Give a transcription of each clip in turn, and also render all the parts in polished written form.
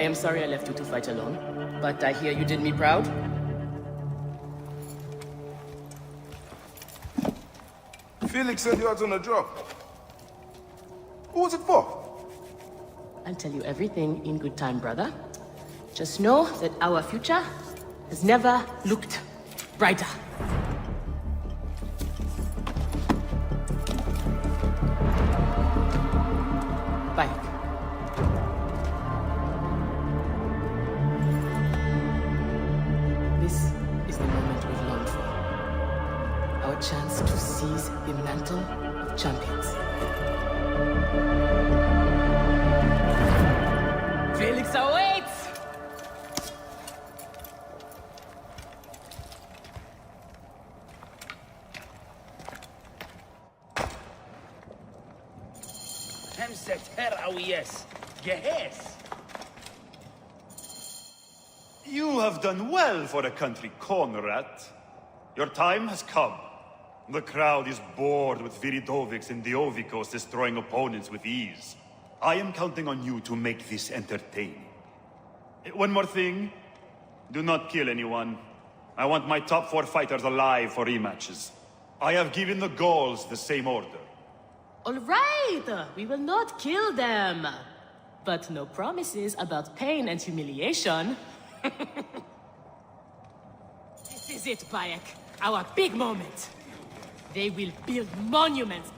am sorry I left you to fight alone, but I hear you did me proud. Felix said you had on a job. Who was it for? I'll tell you everything in good time, brother. Just know that our future has never looked brighter. Bye. This is the moment we've longed for. Our chance to seize the mantle of champions. Felix awaits! Hemset her awiyes. Gehes. You have done well for a country Conrad. Your time has come. The crowd is bored with Viridovics and Diovikos destroying opponents with ease. I am counting on you to make this entertaining. One more thing. Do not kill anyone. I want my top 4 fighters alive for rematches. I have given the Gauls the same order. All right, we will not kill them. But no promises about pain and humiliation. This is it, Bayek. Our big moment. They will build monuments.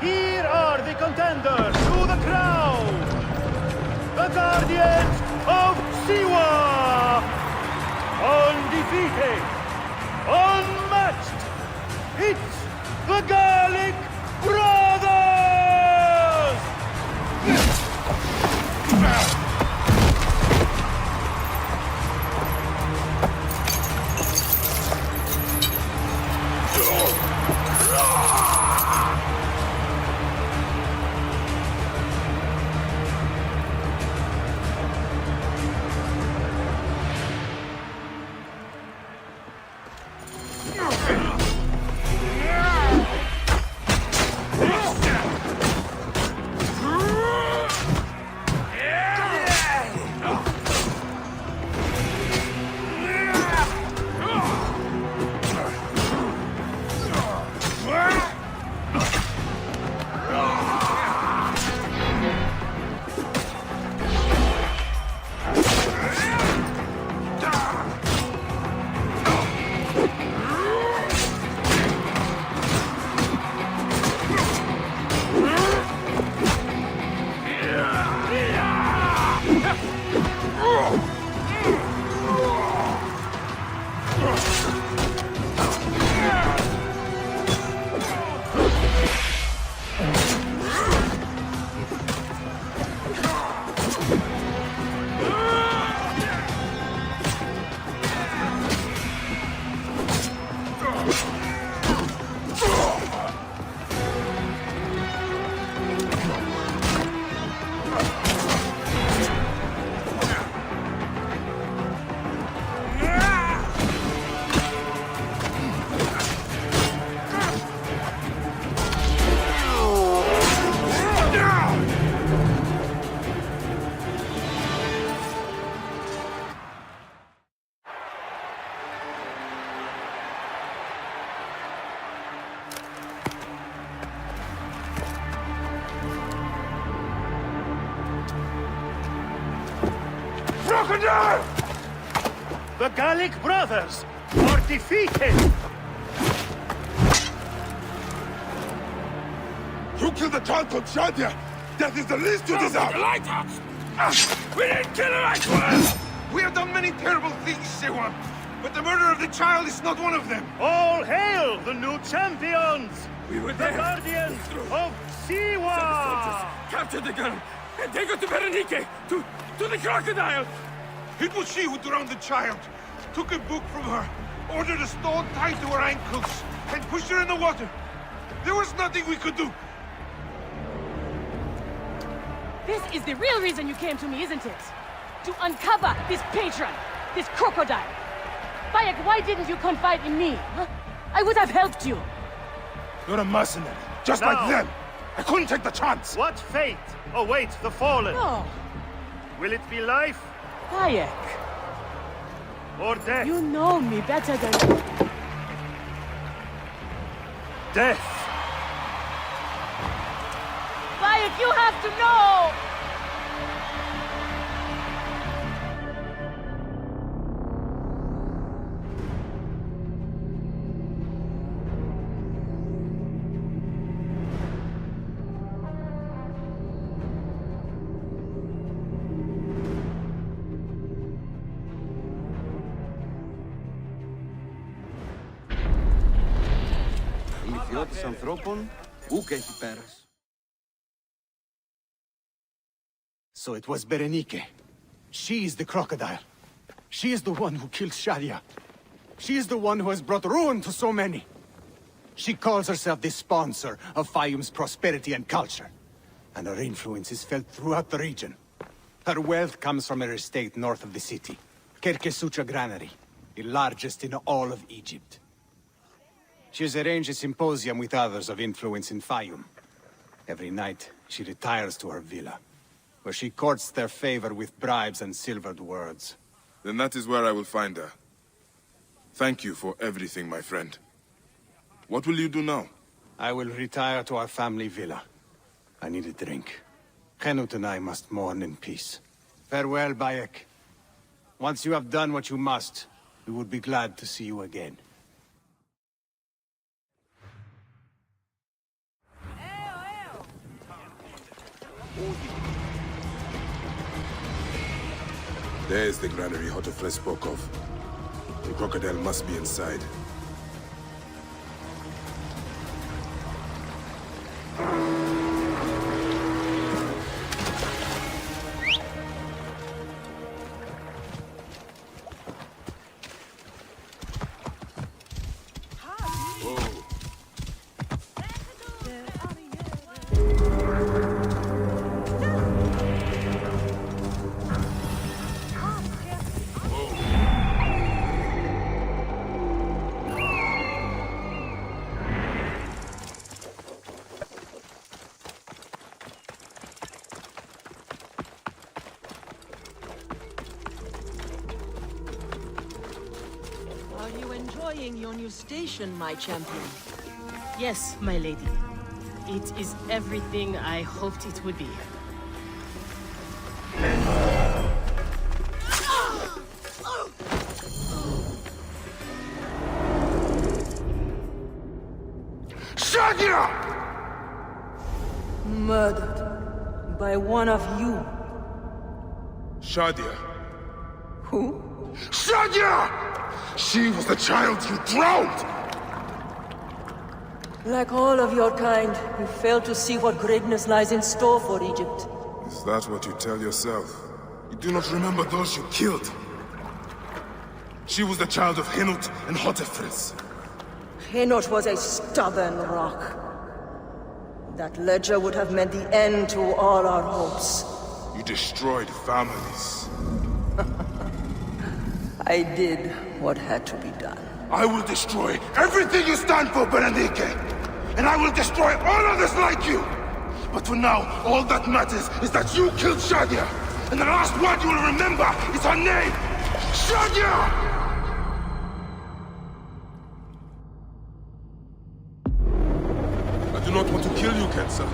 Here are the contenders to the crown! The Guardians of Siwa! Undefeated! Unmatched! It's the Gallic Brothers! The Gallic Brothers are defeated! You killed the child called Shadia! Death is the least you deserve! The lighthouse! We didn't kill her, I swear! We have done many terrible things, Sewan, but the murder of the child is not one of them! All hail the new champions! We were The there! Guardians of Siwa! Captured the girl and take her to Berenike, to the crocodile! It was she who drowned the child, took a book from her, ordered a stone tied to her ankles, and pushed her in the water. There was nothing we could do. This is the real reason you came to me, isn't it? To uncover this patron, this crocodile. Bayek, why didn't you confide in me? Huh? I would have helped you. You're a mercenary, just Now. like them. I couldn't take the chance. What fate awaits the fallen? No, Will it be life Bayek, or death? you know me better than... Death! Bayek, you have to know! Ηλικιώτης ανθρώπων, ούκ έχει πέρας. So it was Berenike. She is the crocodile. She is the one who killed Shadia. She is the one who has brought ruin to so many. She calls herself the sponsor of Fayum's prosperity and culture. And her influence is felt throughout the region. Her wealth comes from her estate north of the city. Kerkesucha Granary, the largest in all of Egypt. She has arranged a symposium with others of influence in Fayum. Every night, she retires to her villa, where she courts their favor with bribes and silvered words. Then that is where I will find her. Thank you for everything, my friend. What will you do now? I will retire to our family villa. I need a drink. Henut and I must mourn in peace. Farewell, Bayek. Once you have done what you must, we would be glad to see you again. There's the granary Hotefres spoke of. The crocodile must be inside. Are you enjoying your new station, my champion? Yes, my lady. It is everything I hoped it would be. Shadia! Murdered by one of you. Shadia. Who? Shadia! She was the child you drowned! Like all of your kind, you fail to see what greatness lies in store for Egypt. Is that what you tell yourself? You do not remember those you killed. She was the child of Henut and Hotefres. Henot was a stubborn rock. That ledger would have meant the end to all our hopes. You destroyed families. I did what had to be done. I will destroy everything you stand for, Berenike! And I will destroy all others like you! But for now, all that matters is that you killed Shadia! And the last word you will remember is her name! Shadia! I do not want to kill you, Kensa.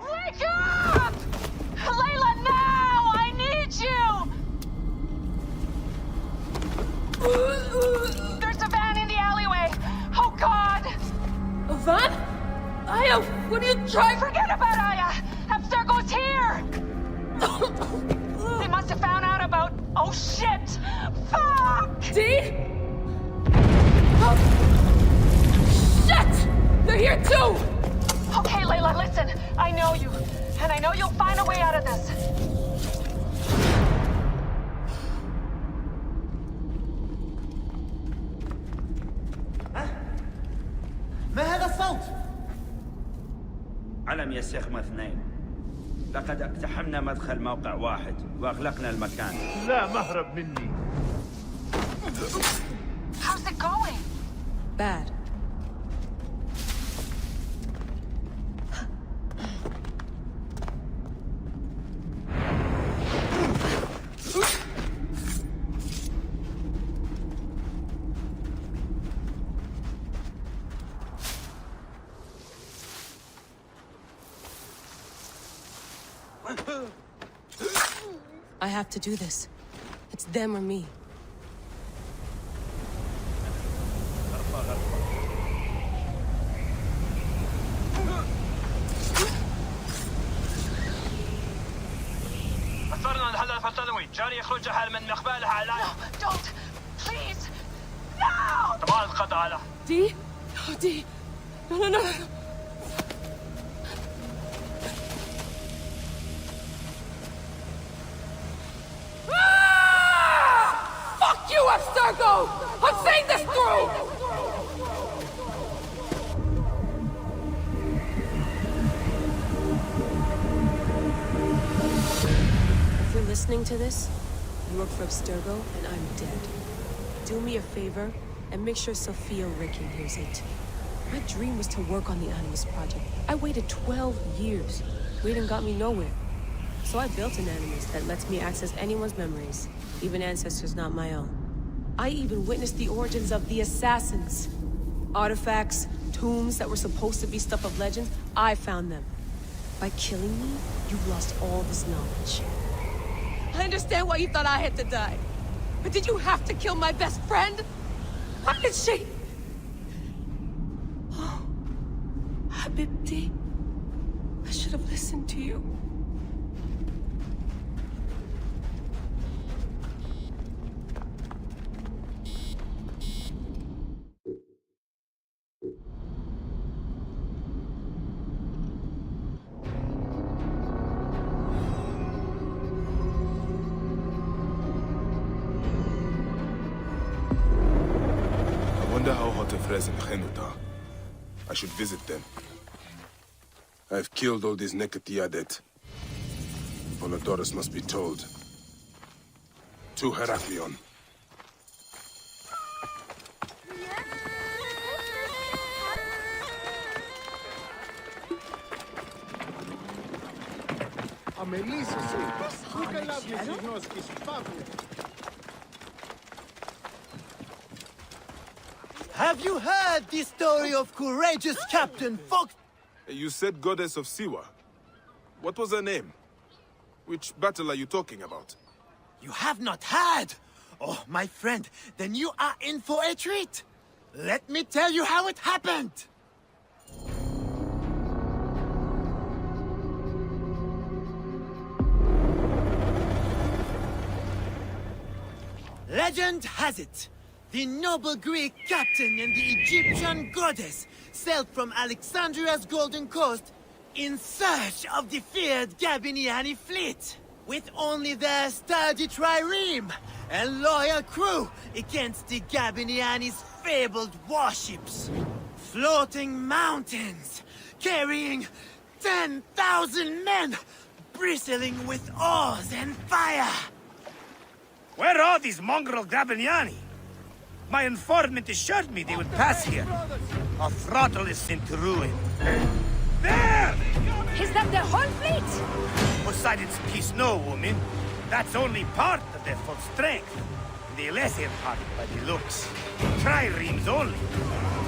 Wake up! Layla, now! I need you! There's a van in the alleyway! Oh, God! A van? Aya, what are you trying? Forget about Aya! Abstergo's here! They must have found out about... Oh, shit! Fuck! See? Oh. Shit! They're here, too! Okay, Layla, listen. I know you. And I know you'll find a way out of this. ما هذا الصوت؟ علم يا شيخ اثنين. لقد اقتحمنا مدخل موقع واحد وأغلقنا المكان. لا مهرب مني. How's it going? Bad. I have to do this. It's them or me. أثرنا الحدث التنوي جاري يخرج حال من مقبلها على No, don't! Please! No! طبعا القضاء على D? Oh, D. No. Fuck you, Abstergo! I'm seeing this through! If you're listening to this, you work for Abstergo, and I'm dead. Do me a favor, and make sure Sophia Ricken hears it. My dream was to work on the Animus Project. I waited 12 years. Waiting got me nowhere. So I built an Animus that lets me access anyone's memories, even ancestors not my own. I even witnessed the origins of the Assassins. Artifacts, tombs that were supposed to be stuff of legends, I found them. By killing me, you've lost all this knowledge. I understand why you thought I had to die. But did you have to kill my best friend? Why did she? Oh, Habibti, I should have listened to you. I wonder how Hotefres and Henut are. I should visit them. I've killed all these Nekatiadet. Polodorus must be told. To Heraklion. Have you heard the story of courageous Captain Fox? You said Goddess of Siwa. What was her name? Which battle are you talking about? You have not heard? Oh, my friend, then you are in for a treat. Let me tell you how it happened. Legend has it, the noble Greek captain and the Egyptian goddess sailed from Alexandria's Golden Coast in search of the feared Gabiniani fleet, with only their sturdy trireme and loyal crew against the Gabiniani's fabled warships. Floating mountains, carrying 10,000 men, bristling with oars and fire. Where are these mongrel Gabiniani? My informant assured me they would pass here. Our throttle is sent to ruin. There! Is that their whole fleet? Poseidon's peace, no, woman. That's only part of their full strength. The lesser part by the looks. Triremes only.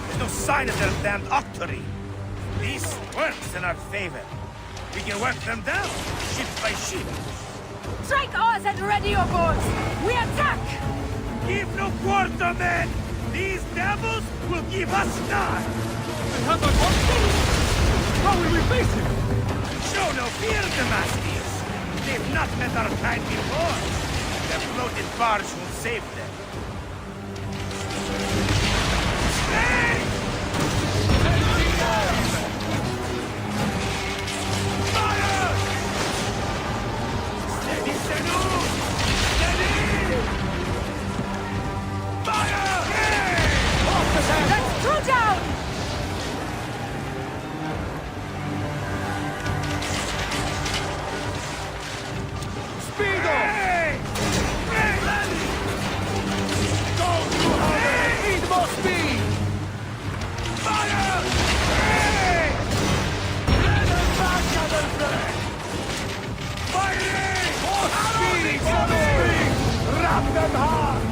There's no sign of their damned octarine. This works in our favor. We can work them down, ship by ship. Strike oars and ready your boats! We attack! Give no quarter, men! These devils will give us none! How will we face him? Show no fear, Damascus! They've not met our kind before. Their floated barge will save them. Stay! Fire! Steady, Senu! Steady! Fire! Hey! Let's throw down! Stab them hard!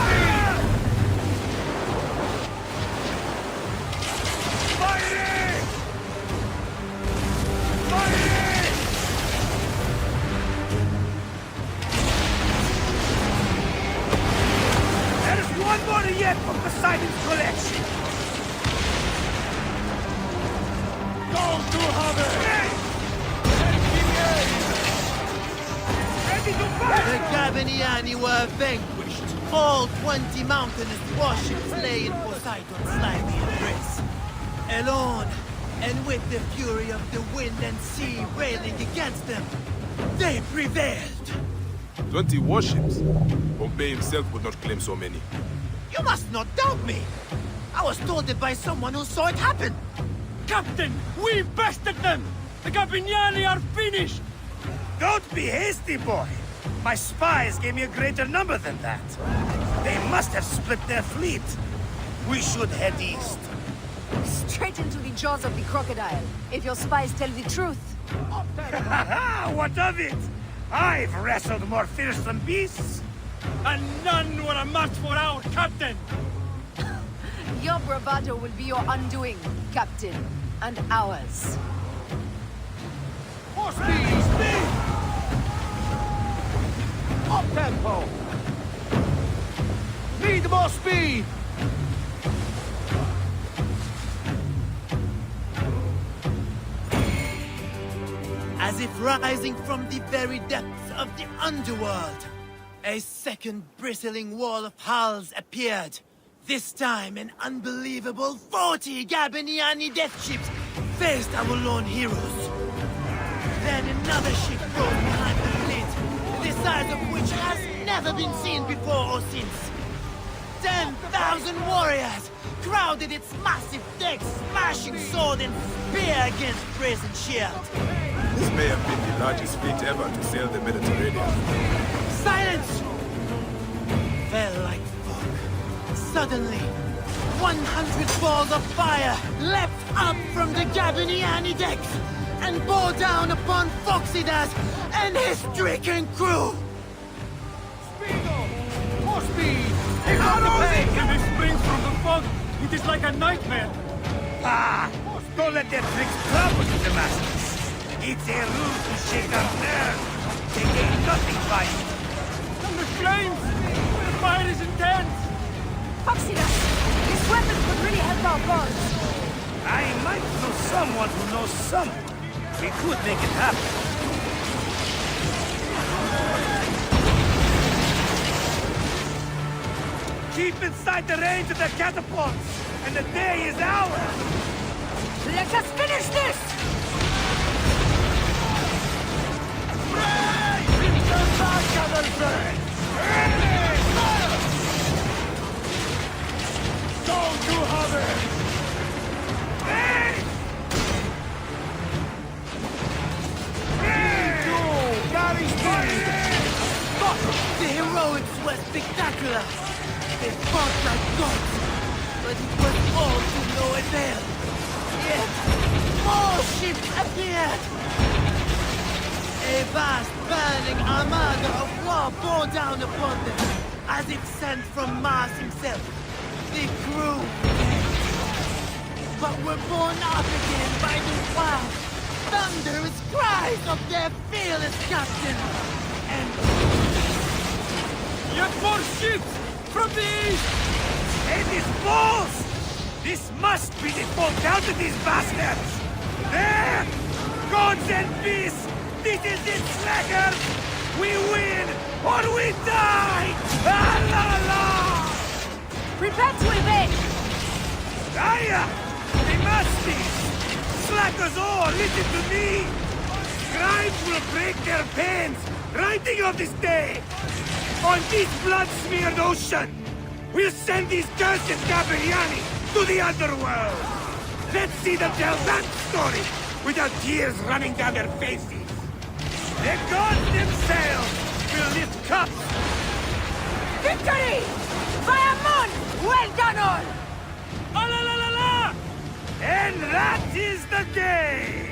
Fire! Firing! Firing! There's one more yet from Poseidon's collection! Go to Haber! Ready to fire! The Gabiniani were vanquished. All 20 mountainous warships lay in Poseidon's slimy embrace. Alone, and with the fury of the wind and sea railing against them, they prevailed. 20 warships? Pompey himself would not claim so many. You must not doubt me. I was told it by someone who saw it happen. Captain, we bested them! The Gabiniani are finished! Don't be hasty, boy. My spies gave me a greater number than that. They must have split their fleet. We should head east. Straight into the jaws of the crocodile, if your spies tell the truth. What of it? I've wrestled more fearsome beasts. And none were a match for our captain. Your bravado will be your undoing, Captain. And ours. More speed! Speed! Up tempo! Need more speed! As if rising from the very depths of the underworld, a second bristling wall of hulls appeared. This time, an unbelievable 40 Gabiniani death ships faced our lone heroes. Then another ship rose behind the fleet, the size of which has never been seen before or since. 10,000 warriors crowded its massive decks, smashing sword and spear against brazen shield. This may have been the largest fleet ever to sail the Mediterranean. Silence! Fell like fog. Suddenly, 100 balls of fire leapt up from the Gabiniani decks and bore down upon Foxidas and his stricken crew. Speedo! More speed! Ignore the pain! When it springs from the fog, it is like a nightmare. Ah! Don't let their tricks trouble you, the masters. It's a ruse to shake our nerves. They gain nothing by it. And the flames! The fire is intense! Foxidas, this weapon could really help our cause. I might know someone who knows someone. We could make it happen. Keep inside the range of their catapults, and the day is ours! Let us finish this! Go to Hover! Hey! The heroics were spectacular. They fought like gods, but it was all to no avail. Yet, more ships appeared. A vast burning armada of war bore down upon them, as if sent from Mars himself. The crew but were borne up again by the wild, thunderous cries of their fearless captain. And yet more ships from the east! It is false! This must be the fault out of these bastards! There! Gods and beasts! This is it, slackers! We win or we die! Ah, la la! Prepare to evade! Aya! They must be! Slackers all, listen to me! Scribes will break their pens, writing of this day! On this blood-smeared ocean, we'll send these cursed Gabiniani to the underworld! Let's see them tell that story without tears running down their faces! The gods themselves will lift cups! Victory! Firemoon! Well done all! Ah, la la la la! And that is the game!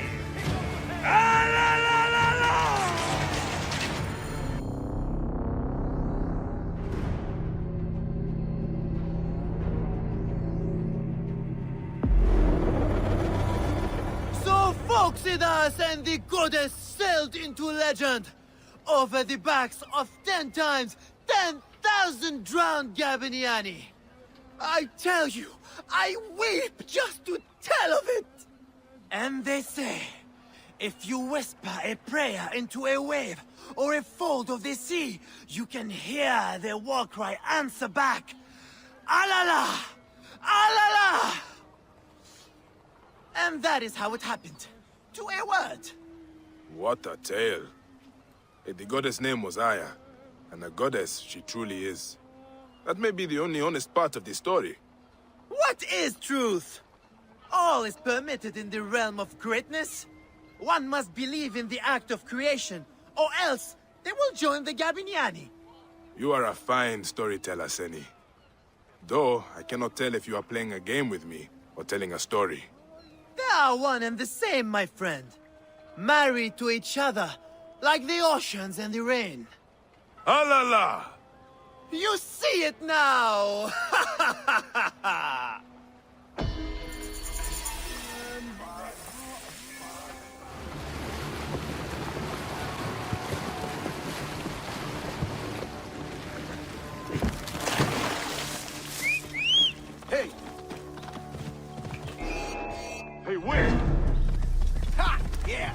So Phoxidas and the goddess sailed into legend over the backs of 10 times 10,000 drowned Gabiniani. I tell you, I weep just to tell of it. And they say, if you whisper a prayer into a wave or a fold of the sea, you can hear their war cry answer back, Alala! Alala! And that is how it happened. To a word. What a tale. The goddess' name was Aya, and a goddess she truly is. That may be the only honest part of the story. What is truth? All is permitted in the realm of greatness. One must believe in the act of creation, or else they will join the Gabiniani. You are a fine storyteller, Seni. Though, I cannot tell if you are playing a game with me, or telling a story. They are one and the same, my friend. Married to each other, like the oceans and the rain. Alala! You see it now! Hey! Hey, where? Ha! Yeah!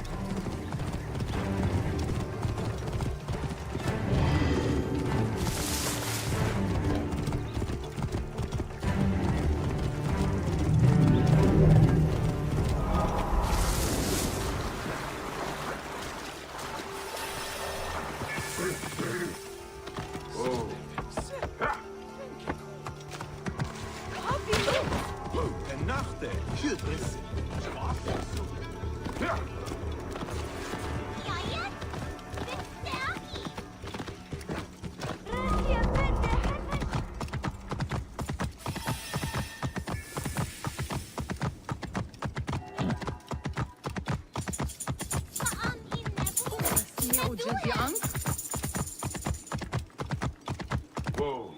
Whoa.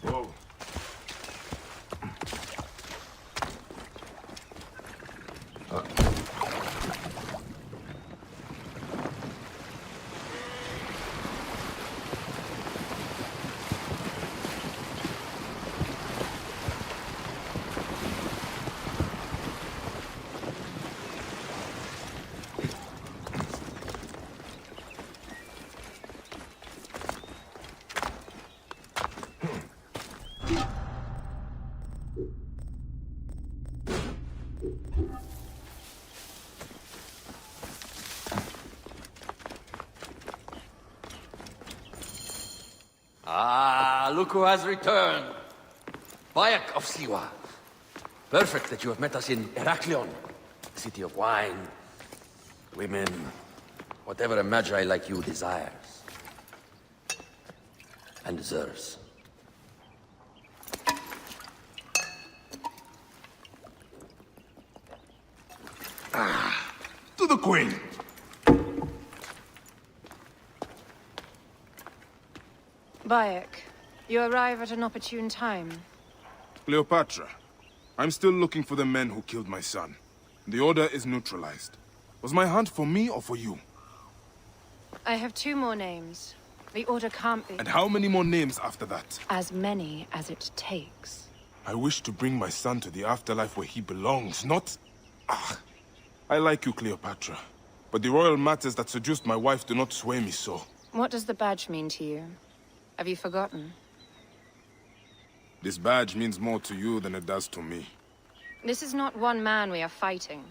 Whoa. Ah, look who has returned. Bayek of Siwa. Perfect that you have met us in Heraklion, city of wine, women, whatever a magi like you desires. And deserves. To the Queen! Bayek, you arrive at an opportune time. Cleopatra, I'm still looking for the men who killed my son. The order is neutralized. Was my hunt for me or for you? I have 2 more names. The order can't be... And how many more names after that? As many as it takes. I wish to bring my son to the afterlife where he belongs, not... Ah, I like you, Cleopatra. But the royal matters that seduced my wife do not sway me so. What does the badge mean to you? Have you forgotten? This badge means more to you than it does to me. This is not one man we are fighting.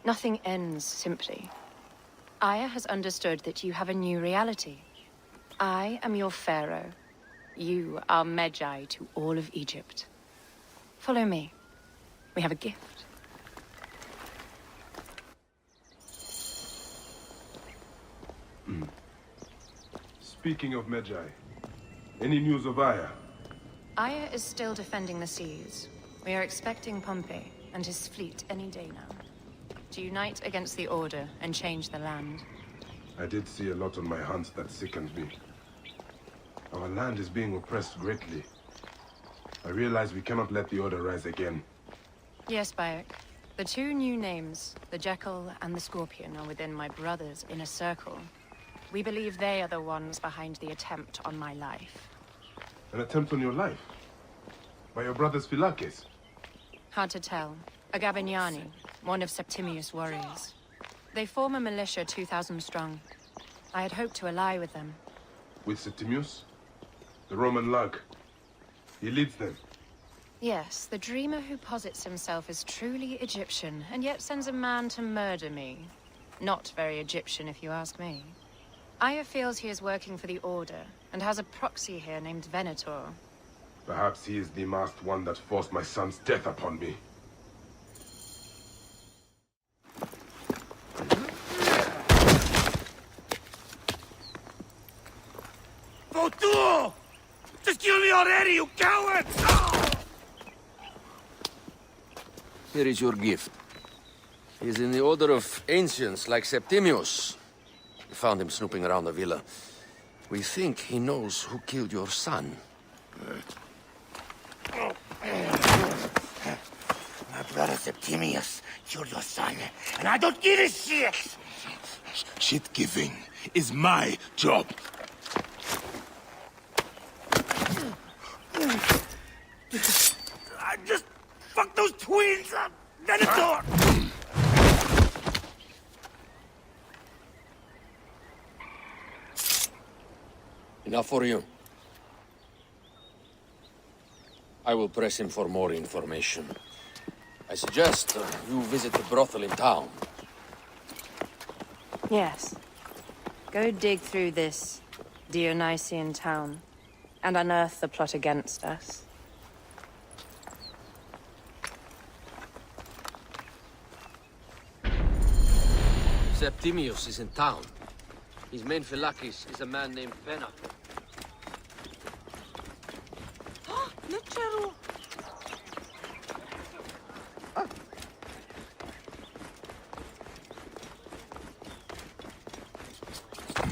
Nothing ends simply. Aya has understood that you have a new reality. I am your pharaoh. You are Magi to all of Egypt. Follow me. We have a gift. Speaking of Magi, any news of Aya? Aya is still defending the seas. We are expecting Pompey and his fleet any day now, to unite against the Order and change the land. I did see a lot on my hunts that sickened me. Our land is being oppressed greatly. I realize we cannot let the Order rise again. Yes, Bayek. The two new names, the Jekyll and the Scorpion, are within my brother's inner circle. We believe they are the ones behind the attempt on my life. An attempt on your life? By your brother's Phylakes? Hard to tell. A Gabignani, one of Septimius' warriors. They form a militia 2,000 strong. I had hoped to ally with them. With Septimius? The Roman lug. He leads them. Yes, the dreamer who posits himself as truly Egyptian, and yet sends a man to murder me. Not very Egyptian, if you ask me. Aya feels he is working for the Order, and has a proxy here named Venator. Perhaps he is the masked one that forced my son's death upon me. Votu! Just kill me already, you coward! Oh! Here is your gift. He is in the order of ancients like Septimius. We found him snooping around the villa. We think he knows who killed your son. My brother Septimius killed your son, and I don't give a shit! Shit-giving is my job. I just fucked those twins up! Venator! Enough for you. I will press him for more information. I suggest you visit the brothel in town. Yes. Go dig through this Dionysian town, and unearth the plot against us. Septimius is in town. His main Phylakes is a man named Venator.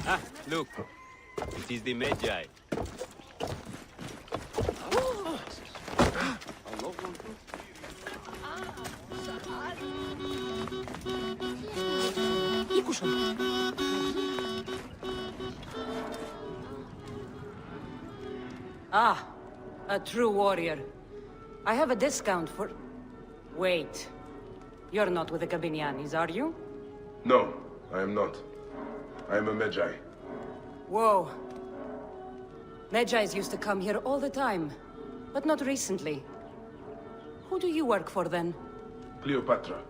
Ah, look. It is the Magi. Ah, a true warrior. I have a discount for... Wait. You're not with the Gabinianis, are you? No, I am not. I am a Magi. Whoa. Magi's used to come here all the time, but not recently. Who do you work for, then? Cleopatra.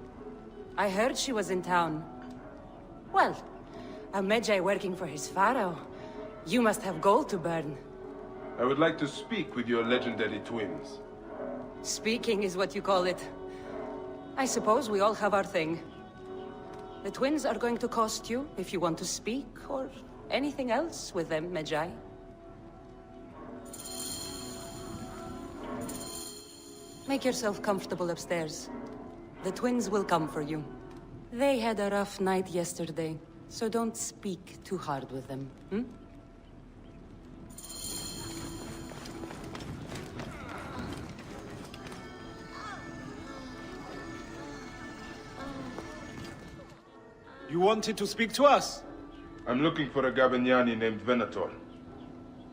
I heard she was in town. Well, a Magi working for his pharaoh. You must have gold to burn. I would like to speak with your legendary twins. Speaking is what you call it. I suppose we all have our thing. The twins are going to cost you if you want to speak, or anything else with them, Magi. Make yourself comfortable upstairs. The twins will come for you. They had a rough night yesterday, so don't speak too hard with them, hmm? You wanted to speak to us? I'm looking for a Gabignani named Venator.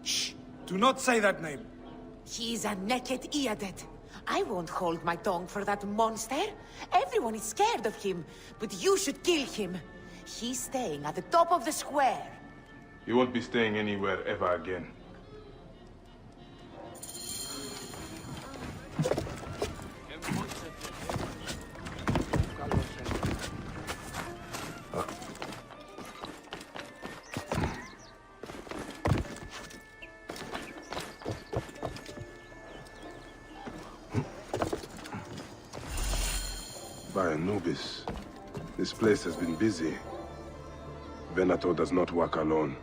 Shh! Do not say that name. He's a naked Iadet. I won't hold my tongue for that monster. Everyone is scared of him, but you should kill him. He's staying at the top of the square. You won't be staying anywhere ever again. By Anubis, this place has been busy. Venator does not work alone.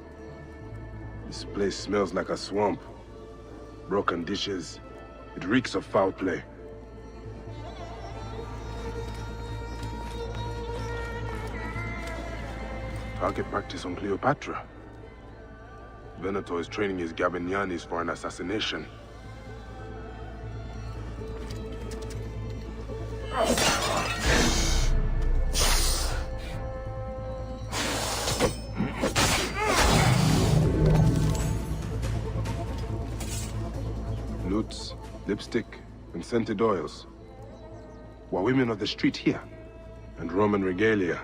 This place smells like a swamp. Broken dishes. It reeks of foul play. Target practice on Cleopatra. Venator is training his Gabinianis for an assassination. Lutes, lipstick, and scented oils. Were women of the street here? And Roman regalia.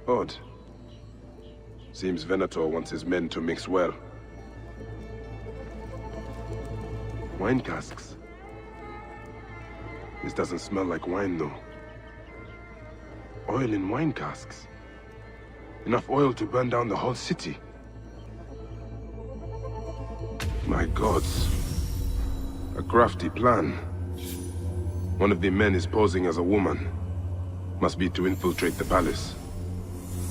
Odd. Seems Venator wants his men to mix well. Wine casks. This doesn't smell like wine, though. Oil in wine casks. Enough oil to burn down the whole city. My gods. A crafty plan. One of the men is posing as a woman. Must be to infiltrate the palace.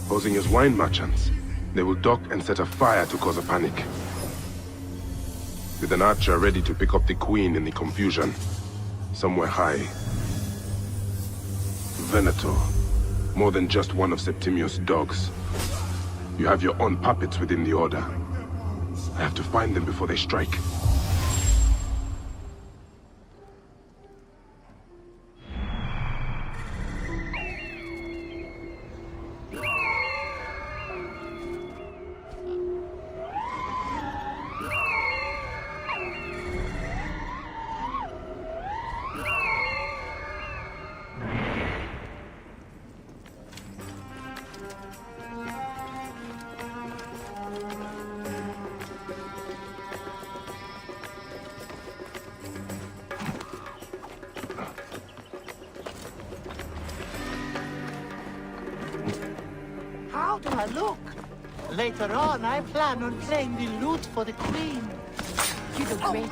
Posing as wine merchants. They will dock and set a fire to cause a panic. With an archer ready to pick up the queen in the confusion. Somewhere high. Venator. More than just one of Septimius' dogs. You have your own puppets within the Order. I have to find them before they strike. How do I look? Later on, I plan on playing the lute for the queen. You look great.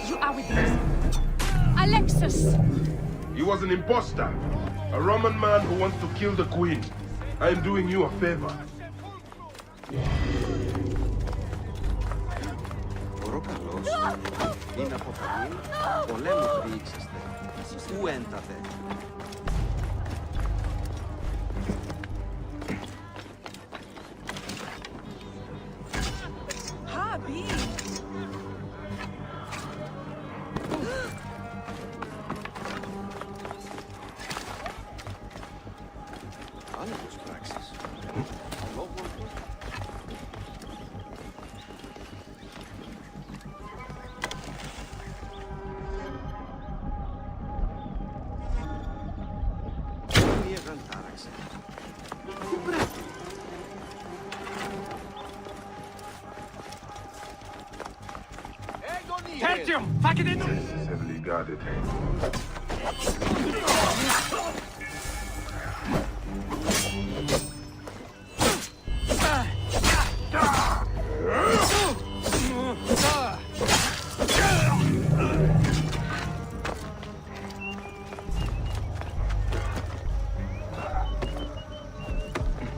You are with us. Alexis! He was an imposter. A Roman man who wants to kill the queen. I am doing you a favor. Είναι από φωνή, πολέμου διήξεστε. Πού έντατε. Habi! Άνεμος πράξεις. Λόγω του. Tertium! Fuck it in! This is heavily guarded.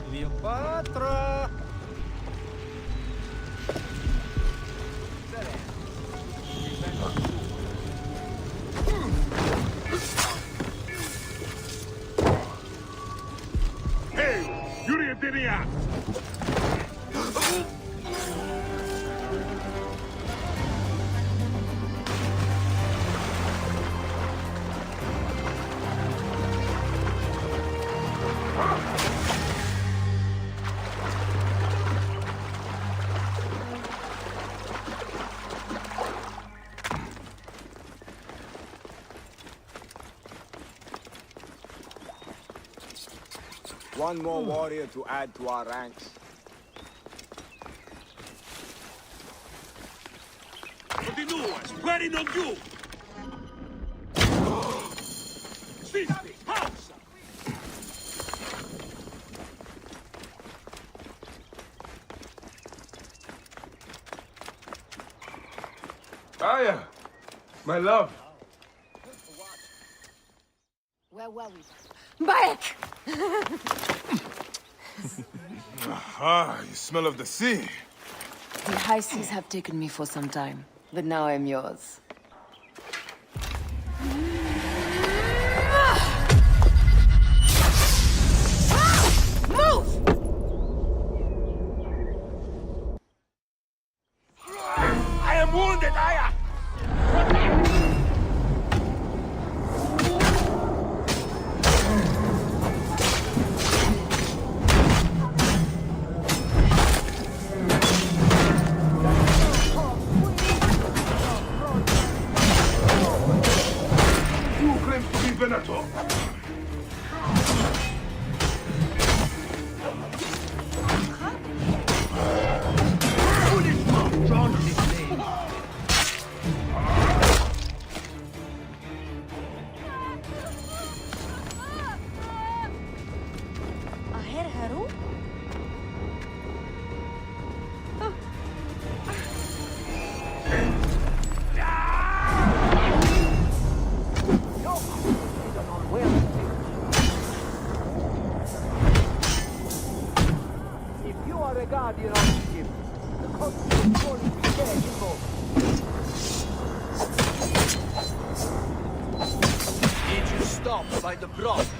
Cleopatra! One more warrior to add to our ranks. Continua, swearing on you! Sisti, pausa! Aya! My love! Where were we? Back! Ah, you smell of the sea. The high seas have taken me for some time, but now I'm yours. Move! I am wounded, Aya! Who claims to be Venator? Need you stop by the broth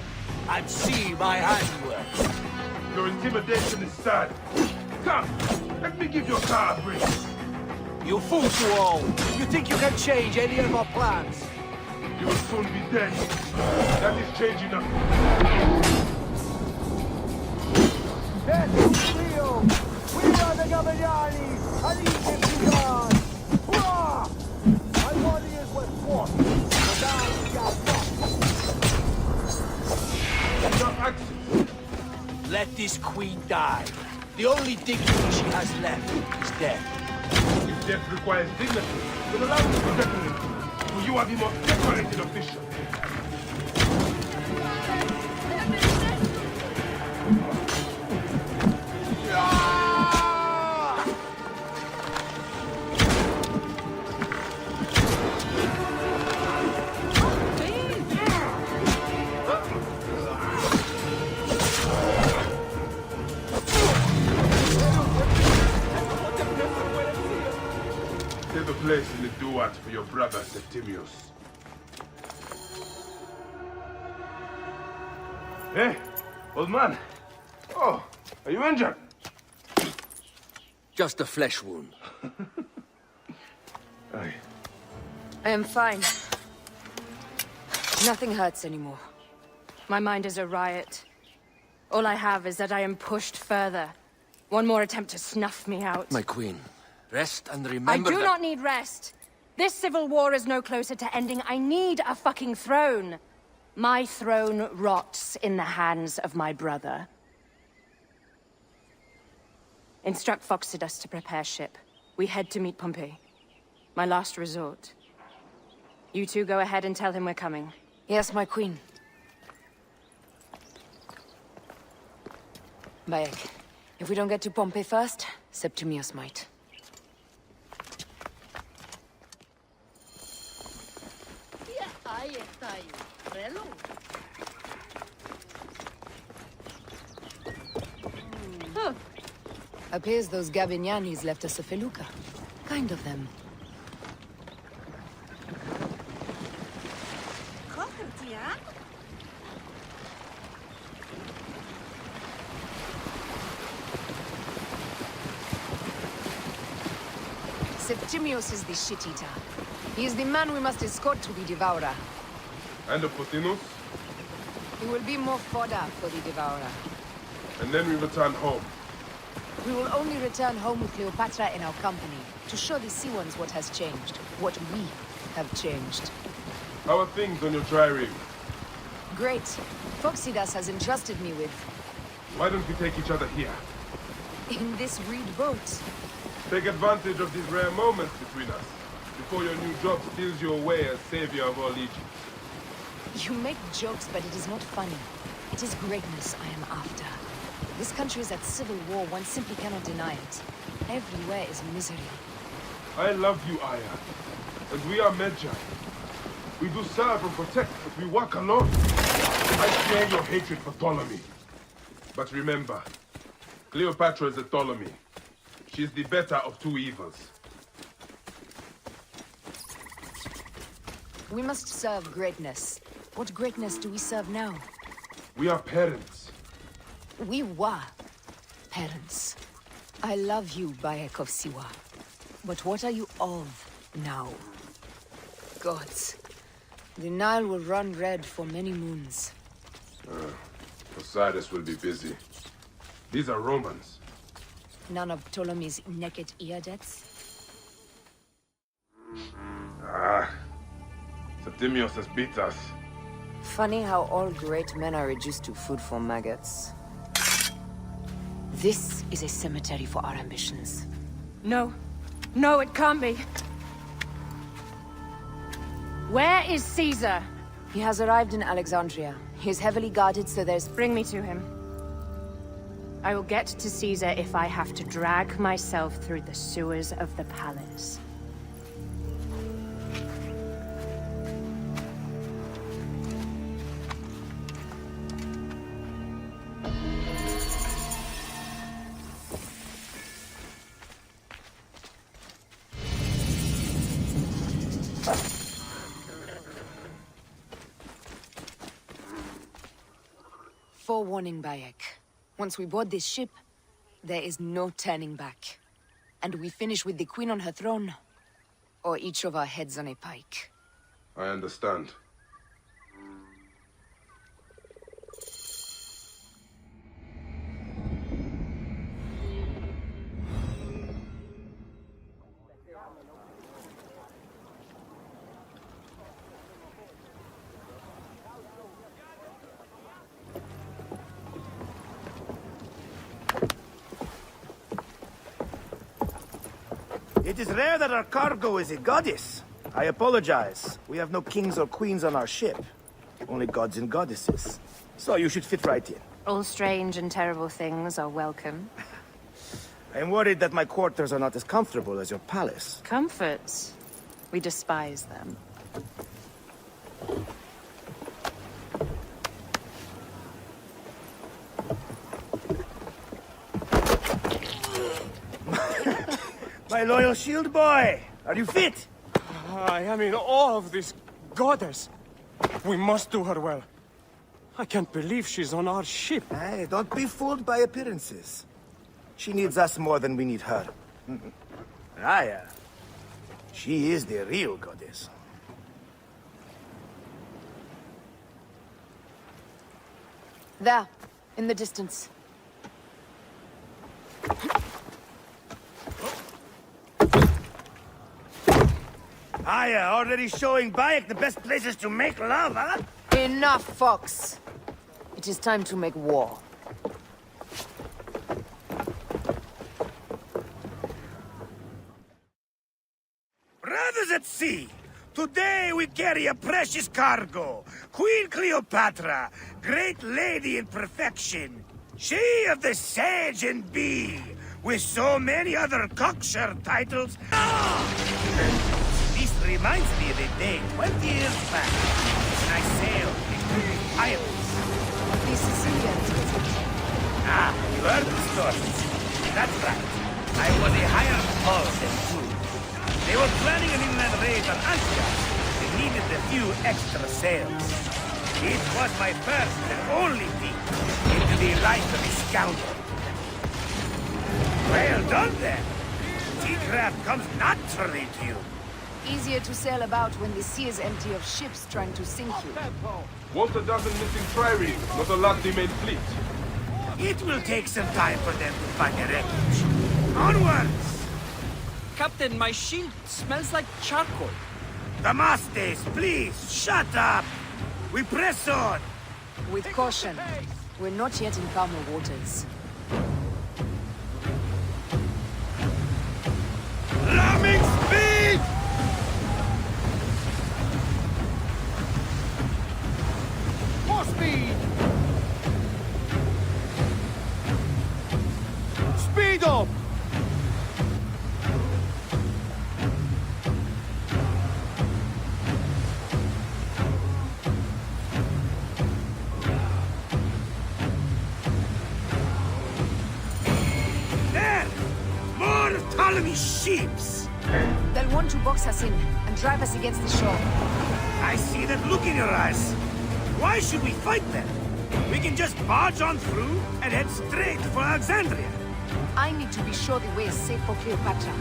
and see my handiwork. Your intimidation is sad. Come, let me give your car a break. You fools you all! You think you can change any of our plans? You will soon be dead. That is changing us. Yes, Rio! We are the Gavignani! And Egypt is gone! Hurrah! My warriors were fought, but now we are not. Enough action. Let this queen die. The only dignity she has left is death. If death requires dignity, then allow me to decorate you. For you are the most decorated official. Save a place in the duat for your brother Septimius. Hey, old man. Oh, are you injured? Just a flesh wound. Aye. I am fine. Nothing hurts anymore. My mind is a riot. All I have is that I am pushed further. One more attempt to snuff me out. My queen, rest and I remember do not need rest. This civil war is no closer to ending. I need a fucking throne. My throne rots in the hands of my brother. Instruct Phoxidas to prepare ship. We head to meet Pompey. My last resort. You two go ahead and tell him we're coming. Yes, my queen. Bayek, if we don't get to Pompey first, Septimius might. Huh. Appears those Gabinianis left us a felucca. Kind of them. Septimius is the shit-eater. He is the man we must escort to the Devourer. And the Pothinus? He will be more fodder for the Devourer. And then we return home. We will only return home with Cleopatra in our company, to show the Sea Ones what has changed, what we have changed. How are things on your dry rig? Great. Phoxidas has entrusted me with... Why don't we take each other here? in this reed boat. Take advantage of these rare moments between us, before your new job steals you away as savior of all Egypt. You make jokes, but it is not funny. It is greatness I am after. This country is at civil war, one simply cannot deny it. Everywhere is misery. I love you, Aya. And we are Medjay. We do serve and protect, but we work alone. I share your hatred for Ptolemy. But remember, Cleopatra is a Ptolemy. She's the better of two evils. We must serve greatness. What greatness do we serve now? We are parents. We were parents. I love you, Bayek of Siwa. But what are you of now? Gods. The Nile will run red for many moons. Osiris will be busy. These are Romans. None of Ptolemy's naked Iadets? Septimius has beat us. Funny how all great men are reduced to food for maggots. This is a cemetery for our ambitions. No. No, it can't be. Where is Caesar? He has arrived in Alexandria. He is heavily guarded, so there's... Bring me to him. I will get to Caesar if I have to drag myself through the sewers of the palace. Forewarning, Bayek. Once we board this ship, there is no turning back. And we finish with the Queen on her throne, or each of our heads on a pike. I understand. It is rare that our cargo is a goddess. I apologize. We have no kings or queens on our ship. Only gods and goddesses. So you should fit right in. All strange and terrible things are welcome. I am worried that my quarters are not as comfortable as your palace. Comforts? We despise them. My loyal shield boy! Are you fit? I am in awe of this goddess. We must do her well. I can't believe she's on our ship. Hey, don't be fooled by appearances. She needs us more than we need her. Raya, she is the real goddess. There, in the distance. Aya, already showing Bayek the best places to make love, huh? Enough, Fox. It is time to make war. Brothers at sea, today we carry a precious cargo. Queen Cleopatra, great lady in perfection. She of the Sage and Bee, with so many other cocksure titles. This reminds me of a day 20 years back, when I sailed into the islands. The Sicilians, was it? Ah, you heard the story. That's right. I was a hired Paul than two. They were planning an inland raid on Antioch. They needed a few extra sails. It was my first and only peek into the life of a scoundrel. Well done, then. Seacraft comes naturally to you. Easier to sail about when the sea is empty of ships trying to sink you. Want a dozen missing triremes, not a lot the main fleet. It will take some time for them to find their wreckage. Onwards! Captain, my shield smells like charcoal. Damastes, please, shut up! We press on! With caution. We're not yet in calmer waters. Ramming speed! More speed! Speed up! There! More call me sheeps? They'll want to box us in and drive us against the shore. I see that look in your eyes. Why should we fight them? We can just barge on through and head straight for Alexandria. I need to be sure the way is safe for Cleopatra.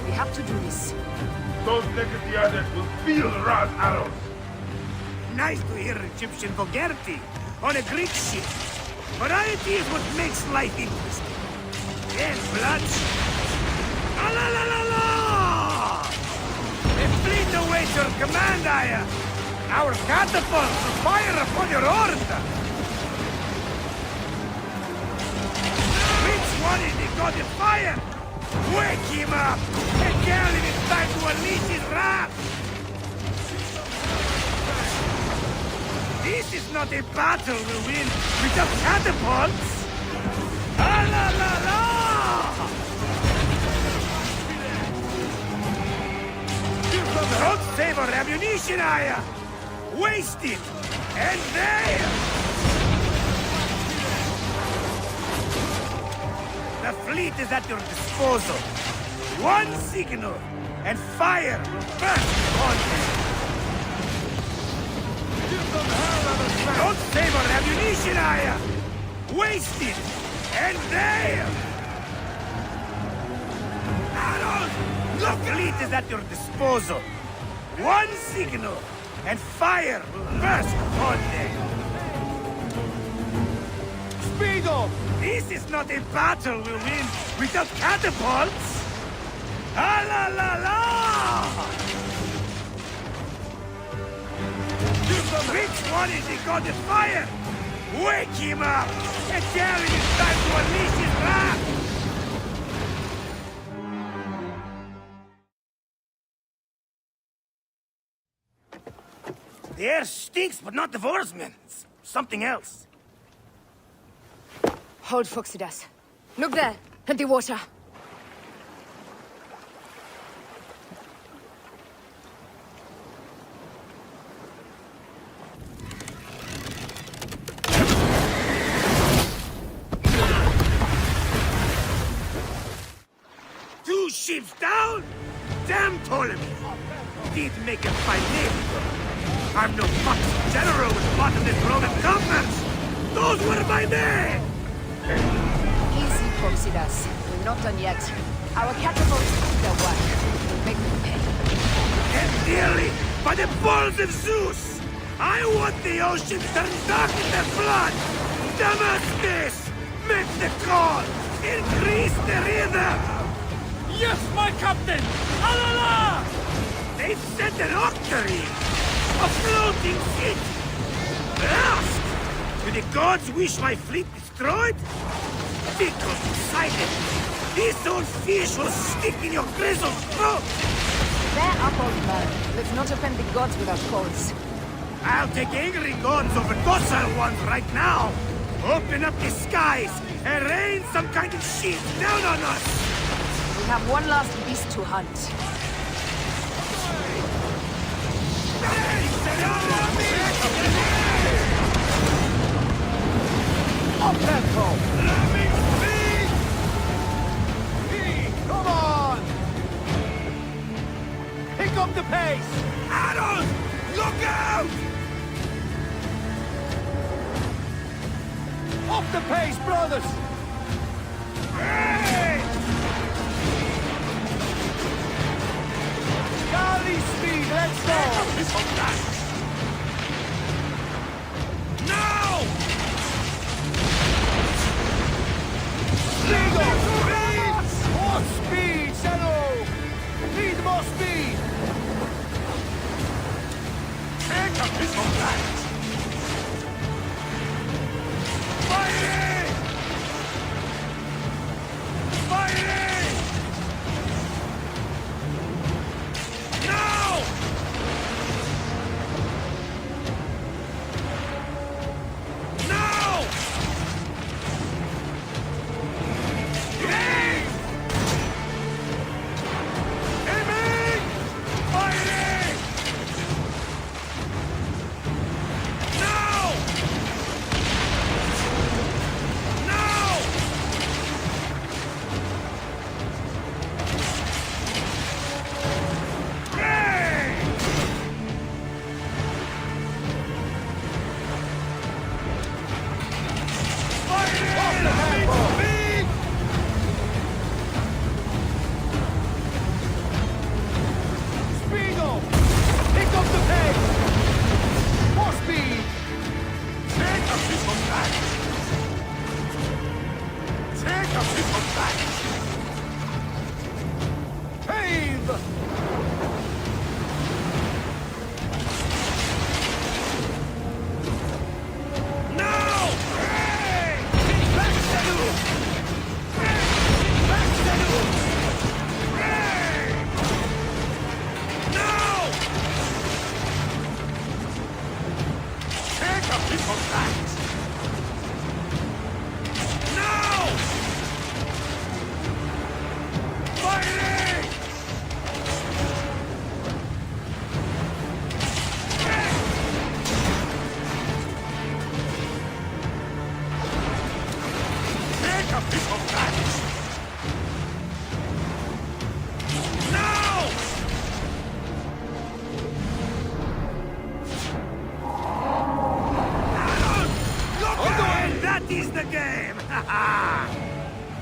We have to do this. Those Nekatiades will feel Ra's arrows. Nice to hear Egyptian vulgarity on a Greek ship. Variety is what makes life interesting. Yes, blood. Ah, la la la la! A fleet awaits your command, Aya. Our catapults will fire upon your order. Which one is the god of fire? Wake him up and tell him it's time to unleash his wrath. This is not a battle we'll win without catapults! Ah la la la! Don't save our ammunition, Aya! Waste it! And there! The fleet is at your disposal. One signal, and fire will burst upon them. Don't save our ammunition, Aya! Waste it! And there! Arrows! The fleet is at your disposal. One signal, and fire will burst upon them. Speed up! This is not a battle we'll win without catapults! Ah la la la! Which one is the god of fire? Wake him up and tell him it's time to unleash his wrath! The air stinks, but not the oarsmen. It's something else. Hold, Phoxidas. Look there, at the water. Two ships down? Damn Ptolemy! Did make a fine name. I'm no fucking general with bottomless Roman commands! Those were my men! Easy, Phoxidas. We're not done yet. Our catapults do their work. We'll make them pay. And dearly, by the balls of Zeus! I want the ocean turned dark in their blood! Damascus! Make the call! Increase the rhythm! Yes, my captain! Alala! They've sent an octarine! A floating fleet! Blast! Do the gods wish my fleet destroyed? Fickle decided! This old fish will stick in your grizzled throat! They're up, old man. Let's not offend the gods with our calls. I'll take angry gods over docile ones right now! Open up the skies and rain some kind of shit down on us! We have one last beast to hunt. Up tempo! Let me speed! Come on! Pick up the pace! Arrows! Look out! Up the pace, brothers! Hey! Galley speed, let's go! Now! Speed! More speed, Zeno! Need more speed! Take up this whole planet! Fighting! Fighting! Now! Now! Aim! Aiming! Fighting!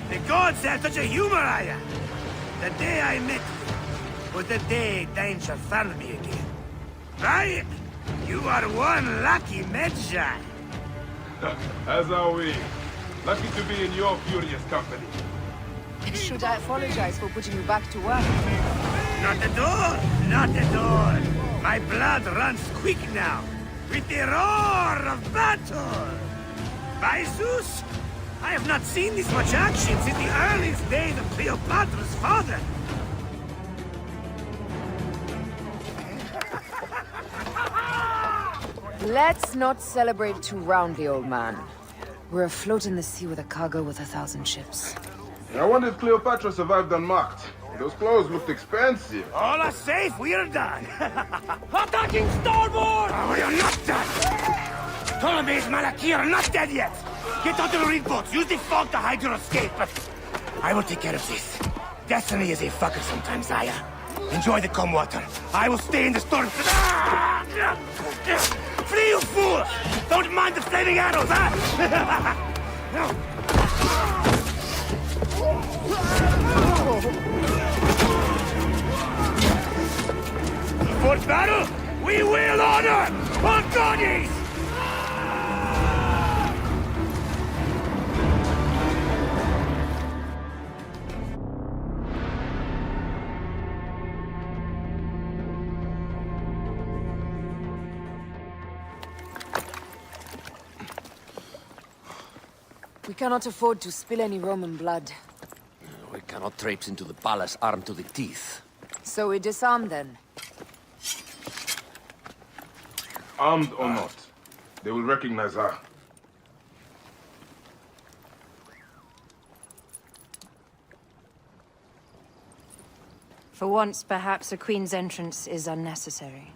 The gods have such a humor, are ya? The day I met you was the day danger found me again. Right? You are one lucky Medjay. As are we. Lucky to be in your furious company. Should I apologize for putting you back to work? Not at all! Not at all! My blood runs quick now, with the roar of battle! By Zeus, I have not seen this much action since the earliest days of Cleopatra's father! Let's not celebrate too roundly, old man. We're afloat in the sea with a cargo with 1,000 ships. I wonder if Cleopatra survived unmarked. Those clothes looked expensive. All are safe, we're done! Attacking starboard! Oh, we are not done! Ptolemy's Malaki are not dead yet! Get onto the reed boats, use the fog to hide your escape, but I will take care of this. Destiny is a fucker sometimes, Aya. Enjoy the calm water. I will stay in the storm. Flee, you fool! Don't mind the flaming arrows, huh? For battle, we will honor our goddess! We cannot afford to spill any Roman blood. We cannot traipse into the palace armed to the teeth. So we disarm then. Armed or not, they will recognize her. For once, perhaps a queen's entrance is unnecessary.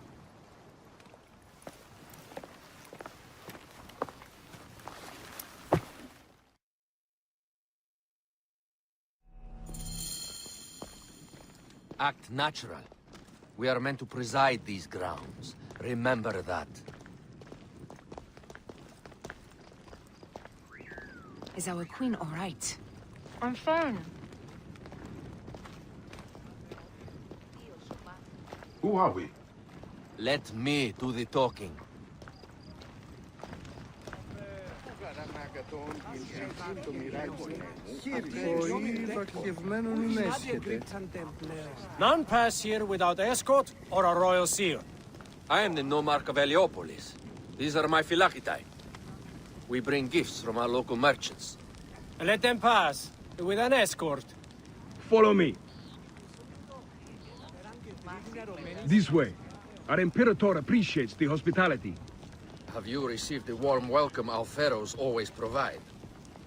Act natural. We are meant to preside these grounds. Remember that. Is our queen all right? I'm fine. Who are we? Let me do the talking. None pass here without escort or a royal seal. I am the nomarch of Heliopolis. These are my phylakitae. We bring gifts from our local merchants. Let them pass, with an escort. Follow me. This way. Our Imperator appreciates the hospitality. Have you received the warm welcome our pharaohs always provide?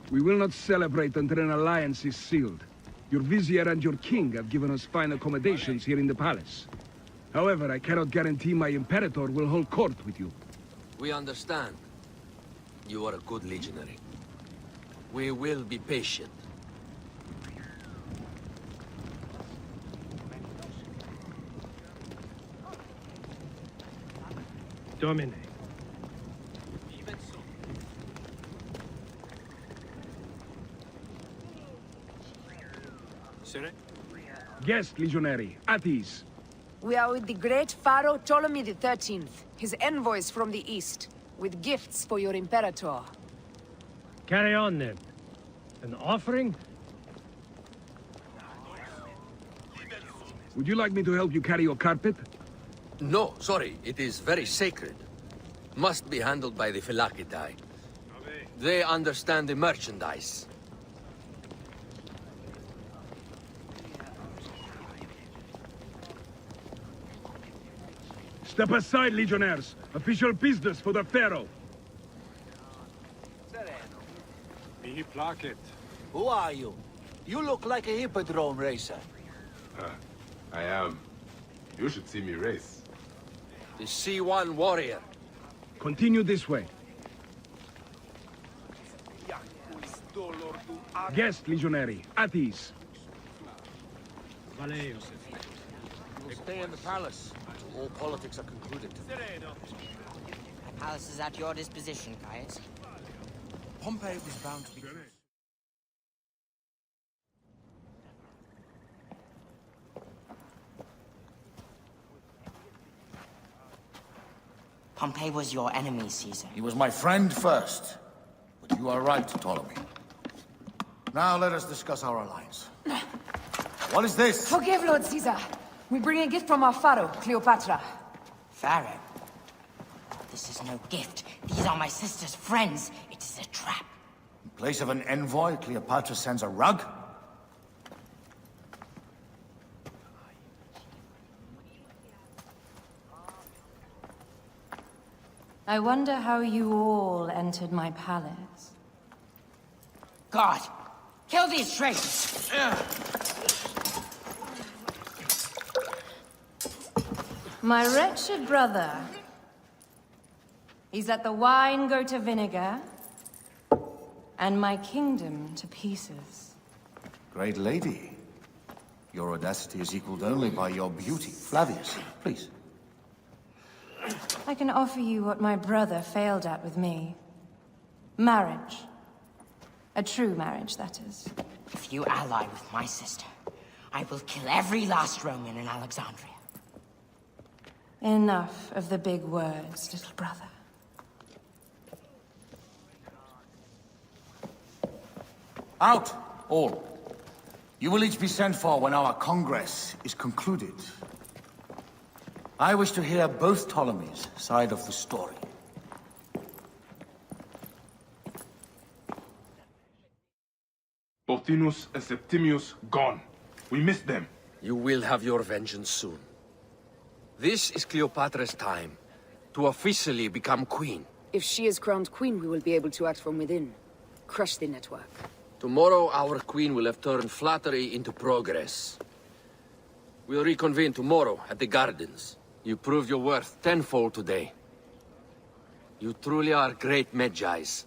We will not celebrate until an alliance is sealed. Your vizier and your king have given us fine accommodations here in the palace. However, I cannot guarantee my Imperator will hold court with you. We understand. You are a good legionary. We will be patient. Domine. Guest, legionary, at ease. We are with the great Pharaoh Ptolemy XIII, his envoys from the east, with gifts for your Imperator. Carry on then. An offering? Would you like me to help you carry your carpet? No, sorry. It is very sacred. Must be handled by the Phylakitai. They understand the merchandise. Step aside, Legionnaires. Official business for the Pharaoh. Me placket. Who are you? You look like a hippodrome racer. I am. You should see me race. The C1 warrior. Continue this way. Guest, Legionary. At ease. We'll stay in the palace. All politics are concluded. The palace is at your disposition, Caius. Pompey was bound to be... Pompey was your enemy, Caesar. He was my friend first. But you are right, Ptolemy. Now let us discuss our alliance. What is this? Forgive, Lord Caesar. We bring a gift from our pharaoh, Cleopatra. Pharaoh? This is no gift. These are my sister's friends. It is a trap. In place of an envoy, Cleopatra sends a rug? I wonder how you all entered my palace. God! Kill these traitors! My wretched brother. He's let the wine go to vinegar, and my kingdom to pieces. Great lady. Your audacity is equaled only by your beauty. Flavius, please. I can offer you what my brother failed at with me. Marriage. A true marriage, that is. If you ally with my sister, I will kill every last Roman in Alexandria. Enough of the big words, little brother. Out, all. You will each be sent for when our congress is concluded. I wish to hear both Ptolemies' side of the story. Pothinus and Septimius gone. We missed them. You will have your vengeance soon. This is Cleopatra's time to officially become queen. If she is crowned queen, we will be able to act from within. Crush the network. Tomorrow, our queen will have turned flattery into progress. We'll reconvene tomorrow at the gardens. You proved your worth tenfold today. You truly are great Magi's.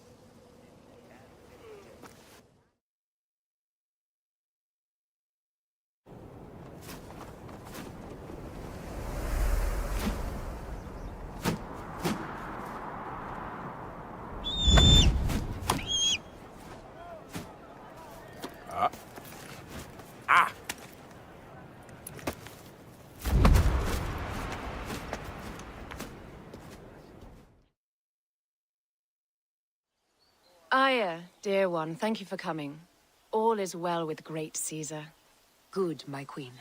Aya, dear one, thank you for coming. All is well with great Caesar. Good, my queen.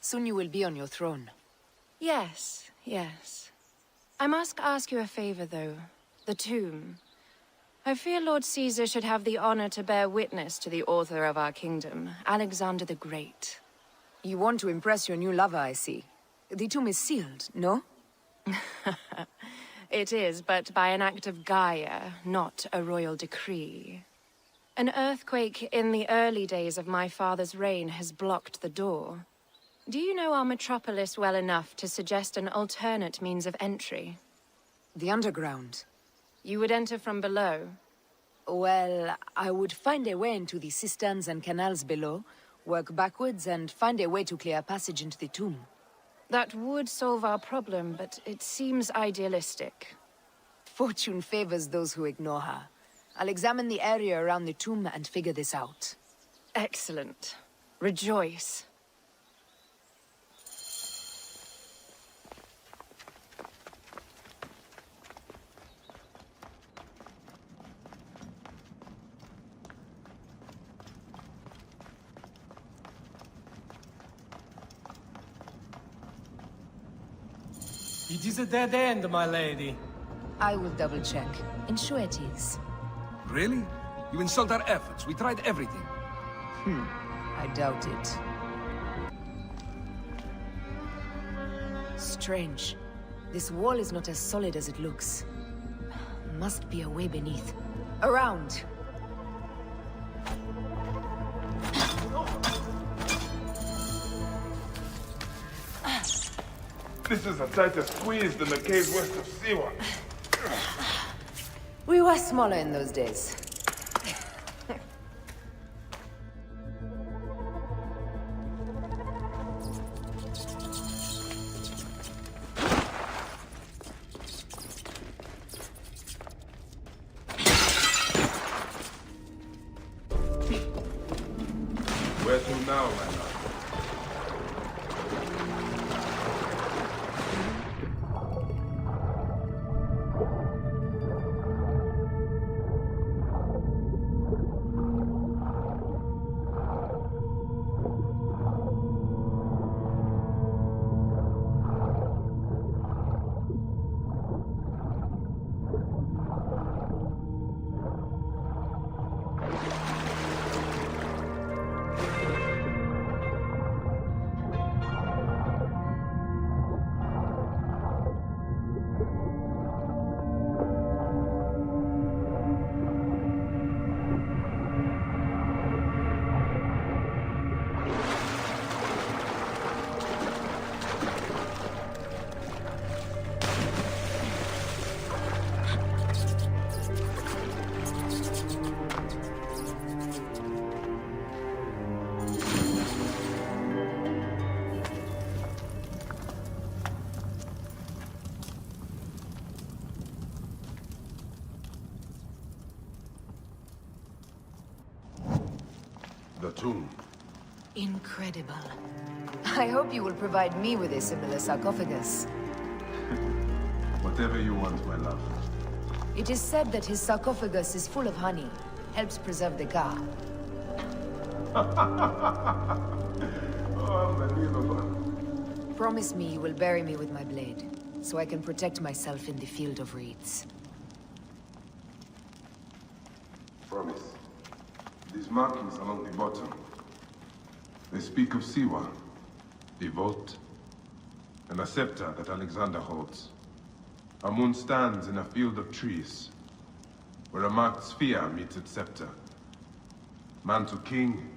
Soon you will be on your throne. Yes, yes. I must ask you a favor, though. The tomb. I fear Lord Caesar should have the honor to bear witness to the author of our kingdom, Alexander the Great. You want to impress your new lover, I see. The tomb is sealed, no? It is, but by an act of Gaia, not a royal decree. An earthquake in the early days of my father's reign has blocked the door. Do you know our metropolis well enough to suggest an alternate means of entry? The underground. You would enter from below? Well, I would find a way into the cisterns and canals below, work backwards, and find a way to clear a passage into the tomb. That would solve our problem, but it seems idealistic. Fortune favors those who ignore her. I'll examine the area around the tomb and figure this out. Excellent. Rejoice. It is a dead end, my lady. I will double check. Ensure it is. Really? You insult our efforts. We tried everything. I doubt it. Strange. This wall is not as solid as it looks. Must be a way beneath. Around! This is a tighter squeeze than the cave west of Siwa. We were smaller in those days. Where to now, my lord? The tomb. Incredible. I hope you will provide me with a similar sarcophagus. Whatever you want, my love. It is said that his sarcophagus is full of honey. Helps preserve the Ga. Oh, unbelievable. Promise me you will bury me with my blade, so I can protect myself in the field of reeds. Promise. These markings along the bottom, they speak of Siwa, the vault, and a scepter that Alexander holds. A moon stands in a field of trees, where a marked sphere meets its scepter. Man to king,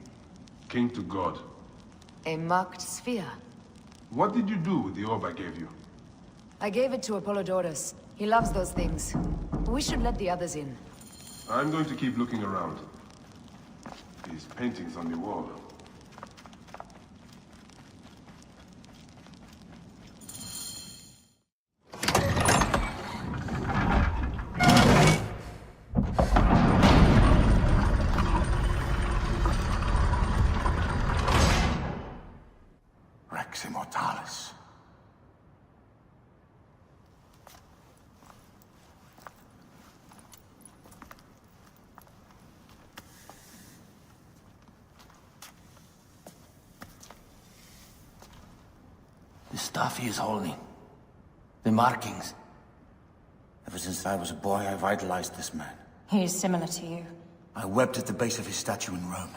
king to god. A marked sphere? What did you do with the orb I gave you? I gave it to Apollodorus. He loves those things. We should let the others in. I'm going to keep looking around. These paintings on the wall. Rex Immortalis. The stuff he is holding. The markings. Ever since I was a boy, I've idolized this man. He is similar to you. I wept at the base of his statue in Rome.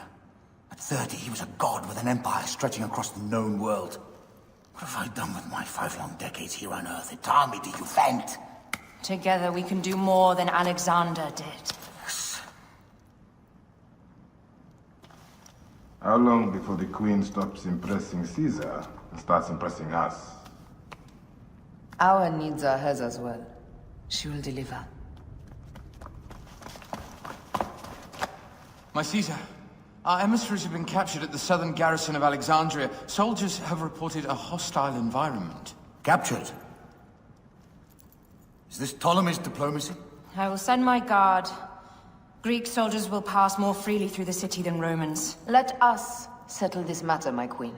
At 30, he was a god with an empire stretching across the known world. What have I done with my 5 long decades here on Earth? Its army do you vent? Together we can do more than Alexander did. How long before the Queen stops impressing Caesar and starts impressing us? Our needs are hers as well. She will deliver. My Caesar, our emissaries have been captured at the southern garrison of Alexandria. Soldiers have reported a hostile environment. Captured? Is this Ptolemy's diplomacy? I will send my guard. Greek soldiers will pass more freely through the city than Romans. Let us settle this matter, my queen.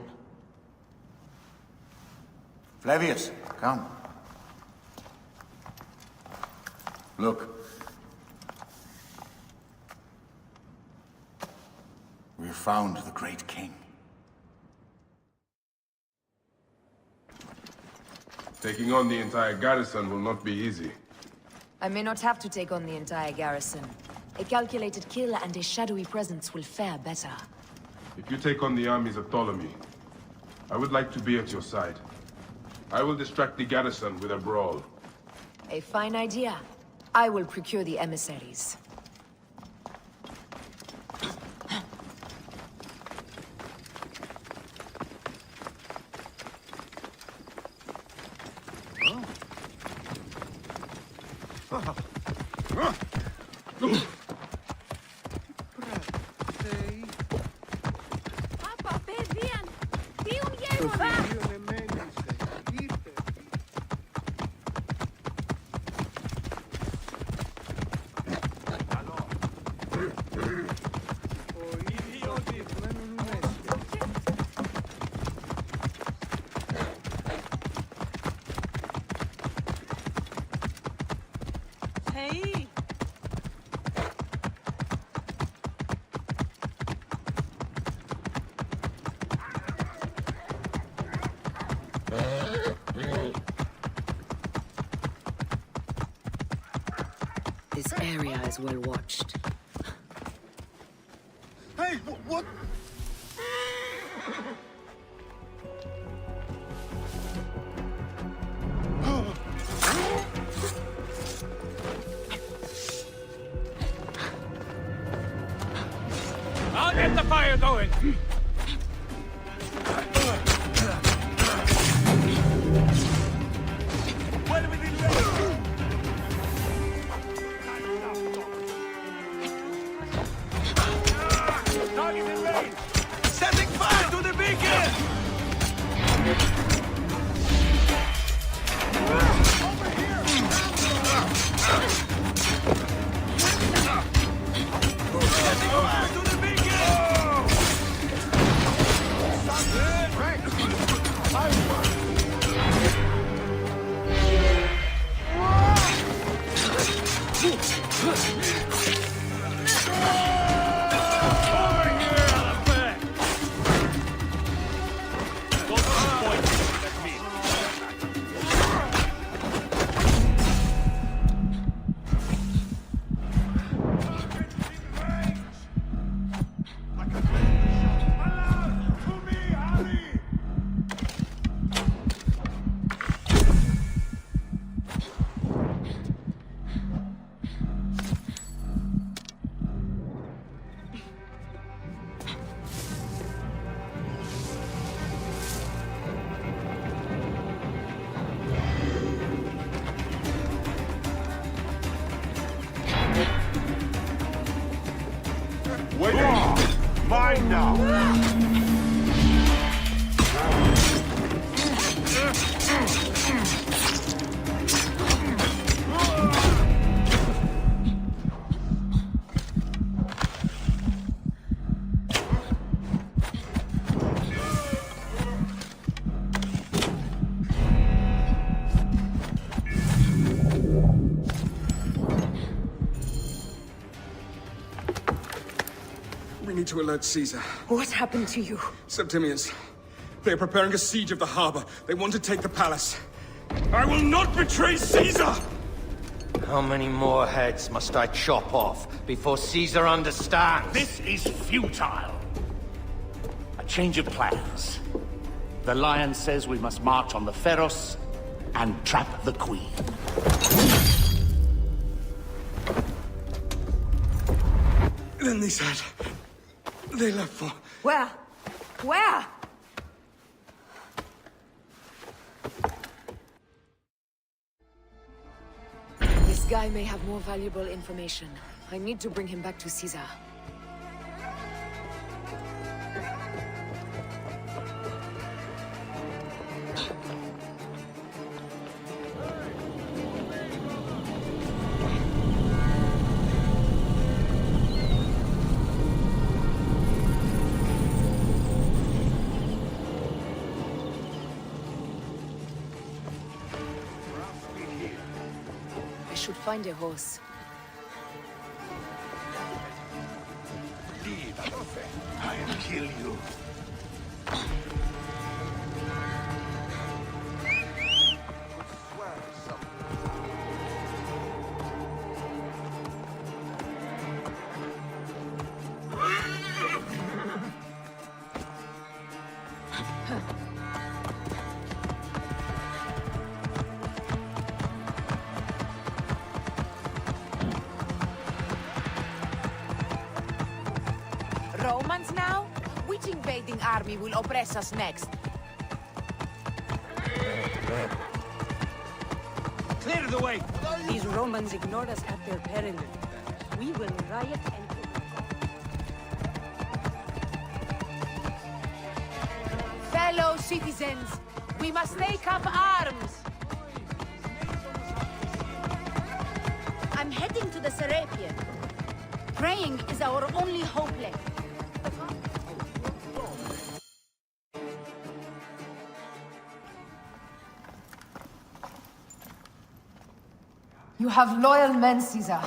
Flavius, come. Look. We have found the great king. Taking on the entire garrison will not be easy. I may not have to take on the entire garrison. A calculated kill and a shadowy presence will fare better. If you take on the armies of Ptolemy, I would like to be at your side. I will distract the garrison with a brawl. A fine idea. I will procure the emissaries. Hey! This area is well watched. Hey, what? I'll get the fire going! Setting fire to the beacon! Wait! Mine now! We need to alert Caesar. What happened to you? Septimians. They're preparing a siege of the harbor. They want to take the palace. I will not betray Caesar! How many more heads must I chop off before Caesar understands? This is futile. A change of plans. The Lion says we must march on the Pharos and trap the Queen. Then they said... they left for... Where? Where? This guy may have more valuable information. I need to bring him back to Caesar. I should find a horse. Leave, I'll kill you. invading army will oppress us next. Clear the way! These Romans ignored us at their peril. We will riot and... Fellow citizens, we must take up arms! I'm heading to the Serapion. Praying is our only hope left. You have loyal men, Caesar.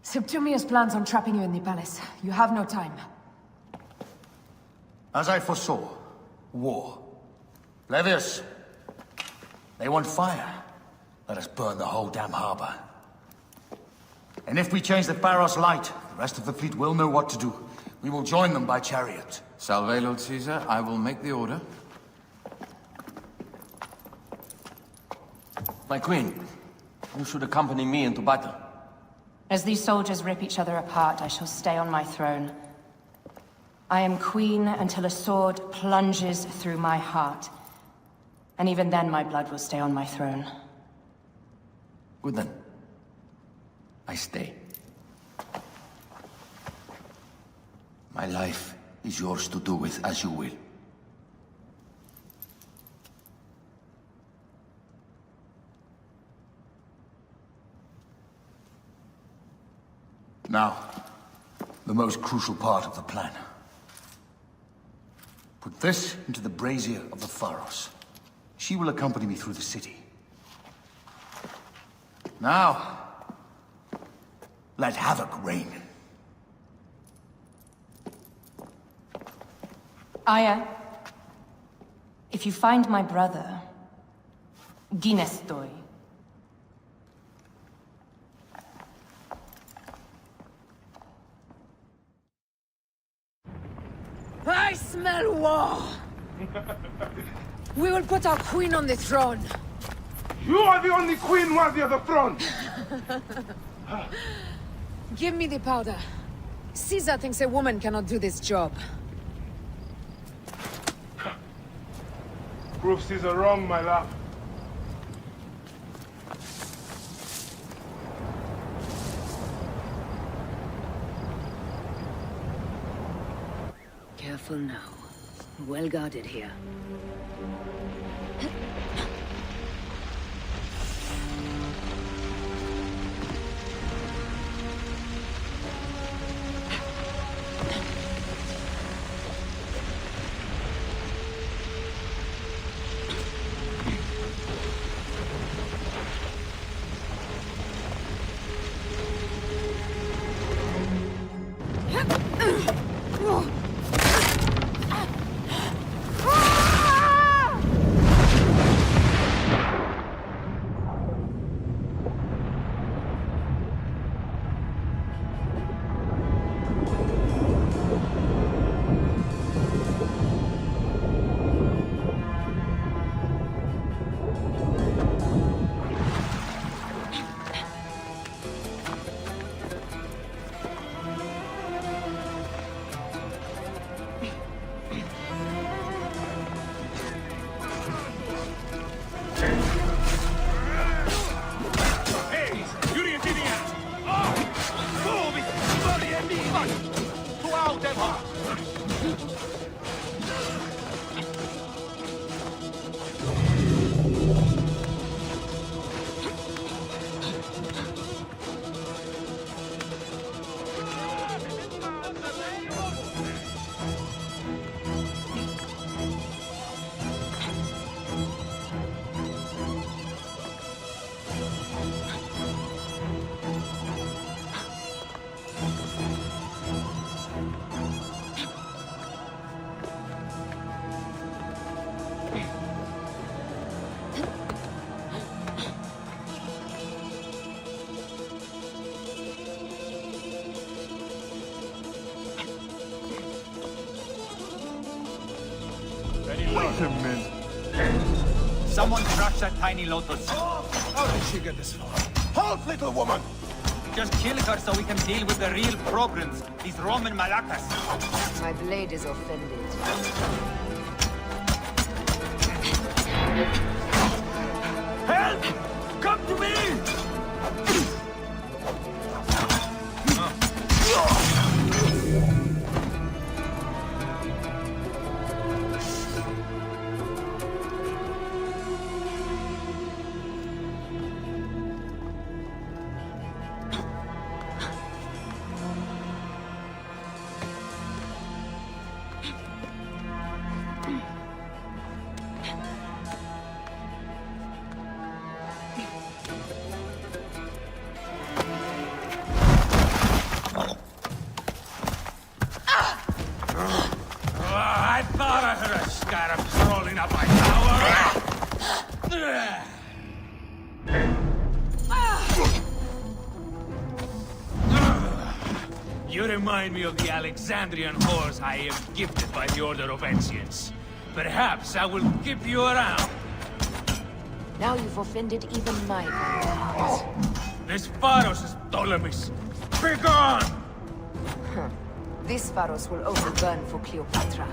Septimius plans on trapping you in the palace. You have no time. As I foresaw, war. Levius, they want fire. Let us burn the whole damn harbor. And if we change the Pharos light, the rest of the fleet will know what to do. We will join them by chariot. Salve, Lord Caesar. I will make the order. My queen, you should accompany me into battle. As these soldiers rip each other apart, I shall stay on my throne. I am queen until a sword plunges through my heart. And even then my blood will stay on my throne. Good then. I stay. My life is yours to do with as you will. Now, the most crucial part of the plan. Put this into the brazier of the Pharos. She will accompany me through the city. Now, let havoc reign. Aya, if you find my brother, Ginestoi. I smell war! We will put our queen on the throne. You are the only queen worthy of the throne! Give me the powder. Caesar thinks a woman cannot do this job. Prove Caesar wrong, my love. Careful now. Well guarded here. Wait a minute. Someone crush that tiny lotus. How did she get this far? Halt, little woman! Just kill her so we can deal with the real problems. These Roman malacas. My blade is offended. Help! Come to me! I thought I heard a scarab crawling up my tower. You remind me of the Alexandrian whores I am gifted by the Order of Ancients. Perhaps I will keep you around. Now you've offended even my vanguard. This Pharos is Ptolemy's. Be gone! Huh. This Pharos will also burn for Cleopatra.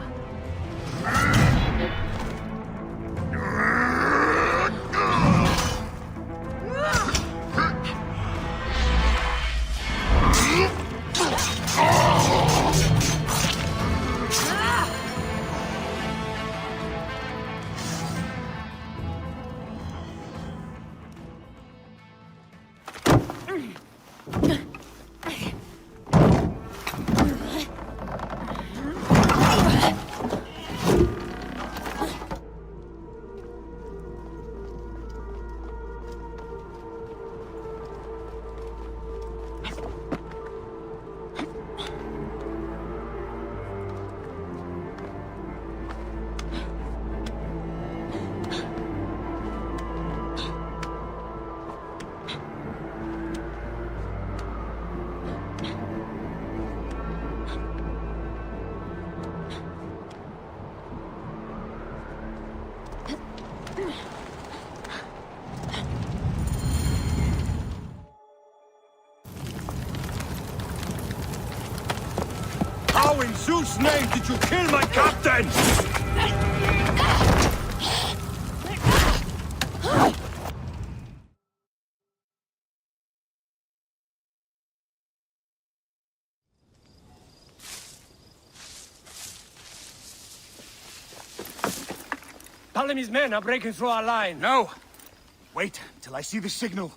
How in Zeus' name did you kill my captain? Ptolemy's men are breaking through our line. No! Wait until I see the signal.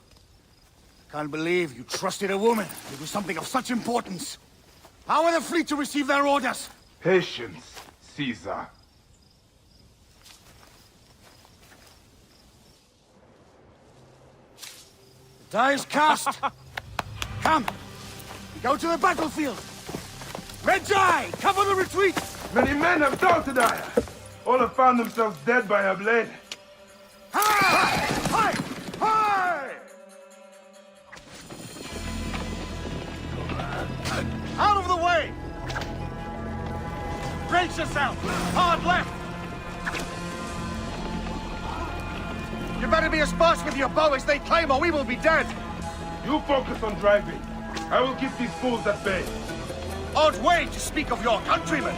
Can't believe you trusted a woman to do something of such importance. How are the fleet to receive their orders? Patience, Caesar. The die is cast. Come, we go to the battlefield. Medjay, cover the retreat. Many men have doubted Aya. All have found themselves dead by her blade. Hi! Hi! Hi! Out of the way! Brace yourself! Hard left! You better be as fast with your bow as they claim, or we will be dead! You focus on driving. I will keep these fools at bay. Odd way to speak of your countrymen!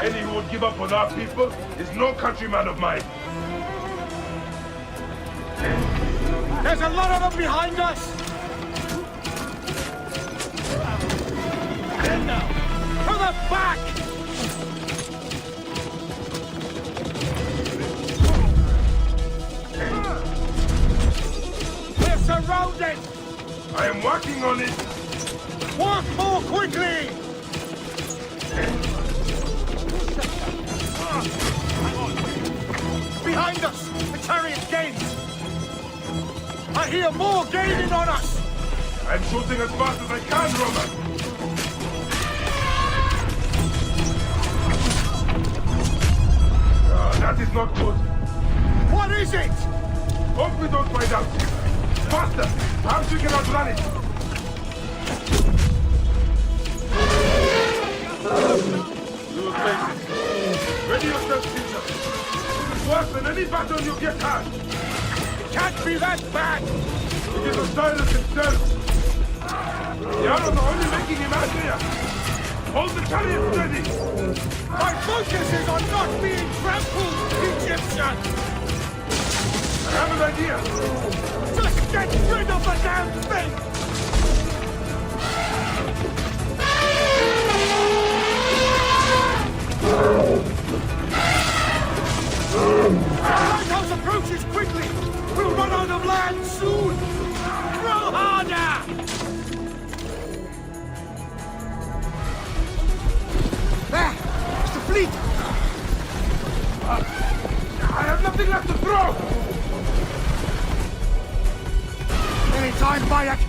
Any who would give up on our people is no countryman of mine. There's a lot of them behind us! In now! To the back! We're surrounded! I am working on it! Work more quickly! Behind us! The chariot gains! I hear more gaining on us! I'm shooting as fast as I can, Roman! That is not good. What is it? Hope we don't find out. Faster! Perhaps we can outrun it! You will face it. Ready yourself, Caesar. This is worse than any battle you get had. It can't be that bad! It is Osiris himself. The arrows are only making him angrier! Hold the chariot steady! My focus is on not being trampled, Egyptian! I have an idea! Just get rid of the damn thing! The lighthouse approaches quickly! We'll run out of land soon! Throw harder! There! It's the fleet! I have nothing left to throw! Any time, Bayek!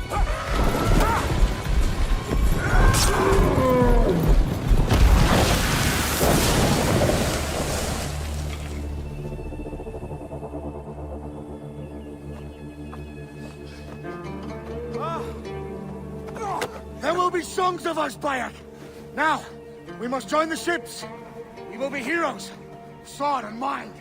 There will be songs of us, Bayek! Now, we must join the ships! We will be heroes, sword and mind!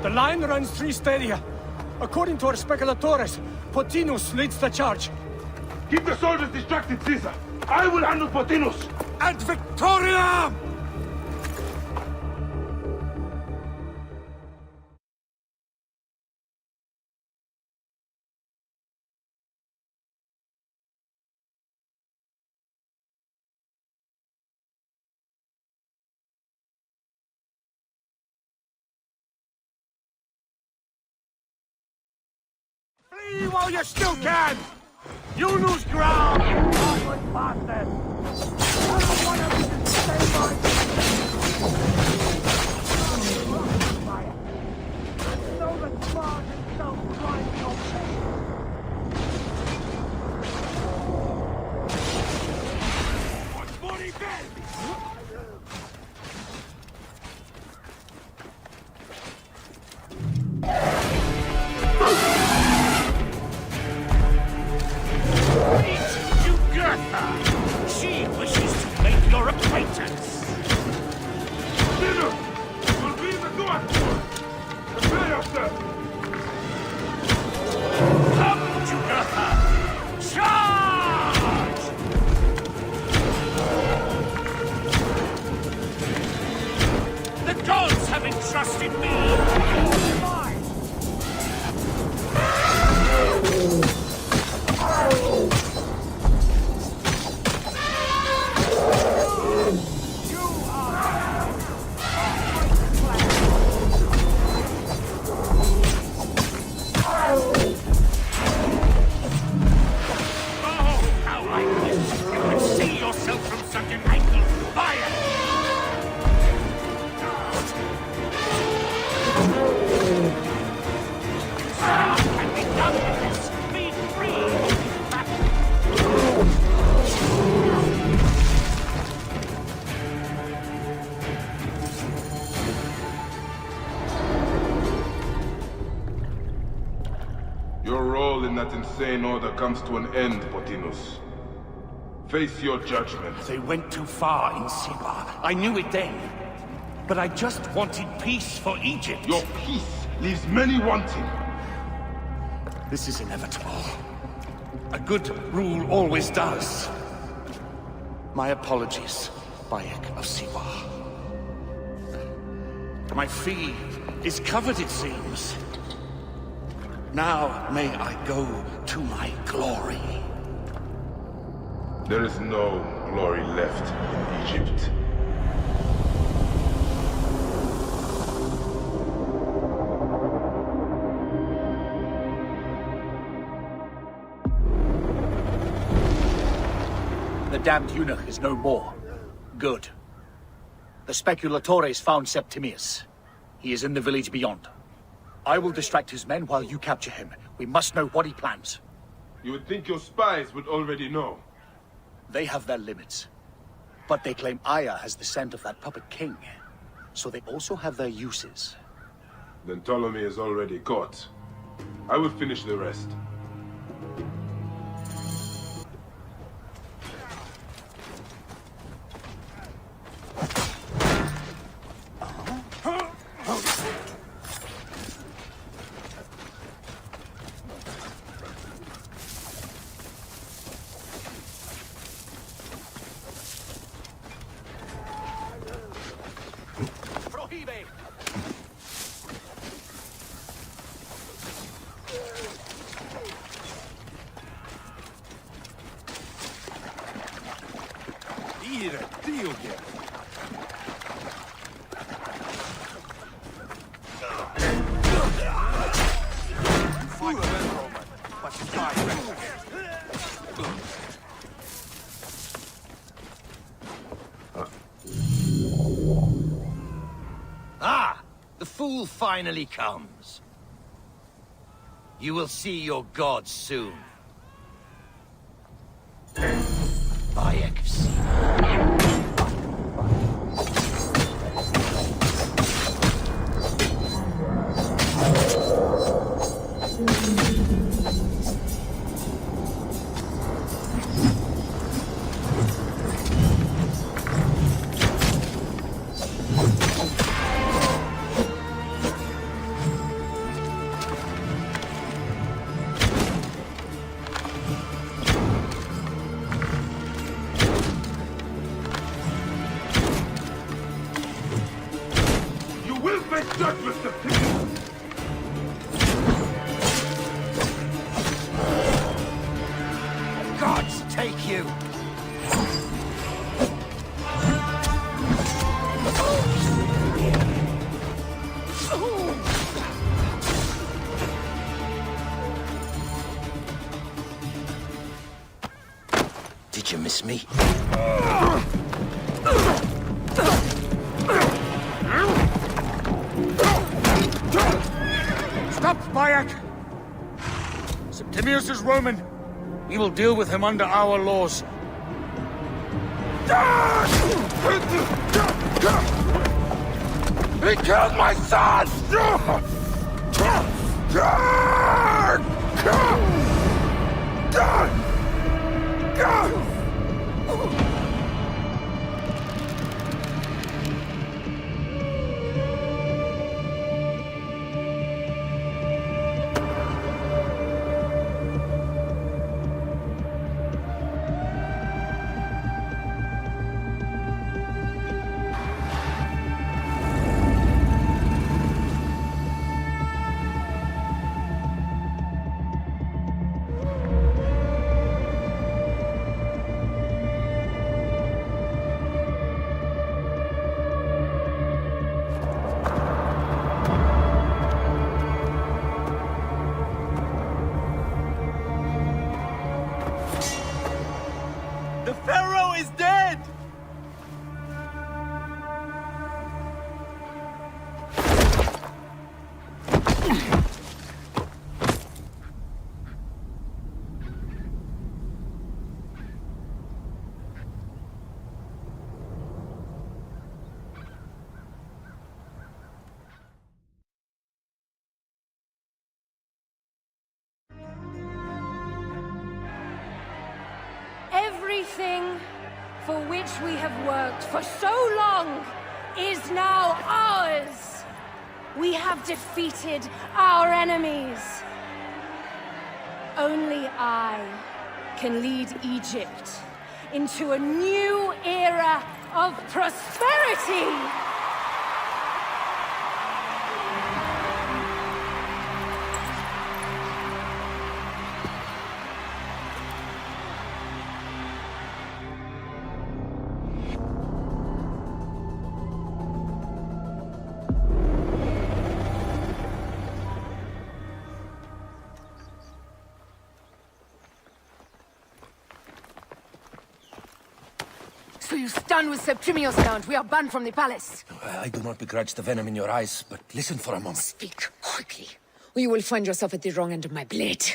The line runs 3 stadia. According to our speculatores, Potinus leads the charge. Keep the soldiers distracted, Caesar! I will handle Potinus! And Victoria! Flee while you still can! You lose ground, you heartless bastard! I don't want everything to stay by I know that Mars itself drives your pain. What's body bad? She wishes to make your acquaintance. Dinner! You'll be in the door! Prepare yourself! Come, Jugurtha! Charge! The gods have entrusted me! Your role in that insane order comes to an end, Potinus. Face your judgment. They went too far in Siwa. I knew it then. But I just wanted peace for Egypt. Your peace leaves many wanting. This is inevitable. A good rule always does. My apologies, Bayek of Siwa. My fee is covered, it seems. Now may I go to my glory. There is no glory left in Egypt. The damned eunuch is no more. Good. The Speculatores found Septimius. He is in the village beyond. I will distract his men while you capture him. We must know what he plans. You would think your spies would already know. They have their limits. But they claim Aya has the scent of that puppet king. So they also have their uses. Then Ptolemy is already caught. I will finish the rest. Ah! The fool finally comes. You will see your gods soon. Bayek of Siwa. Gods take you! Did you miss me? Stop, Bayek! Septimius is Roman. We will deal with him under our laws. He killed my son! The Pharaoh is dead! Everything for which we have worked for so long is now ours. We have defeated our enemies. Only I can lead Egypt into a new era of prosperity. you stand with Septimius now and we are banned from the palace? I do not begrudge the venom in your eyes, but listen for a moment. Speak quickly, or you will find yourself at the wrong end of my blade.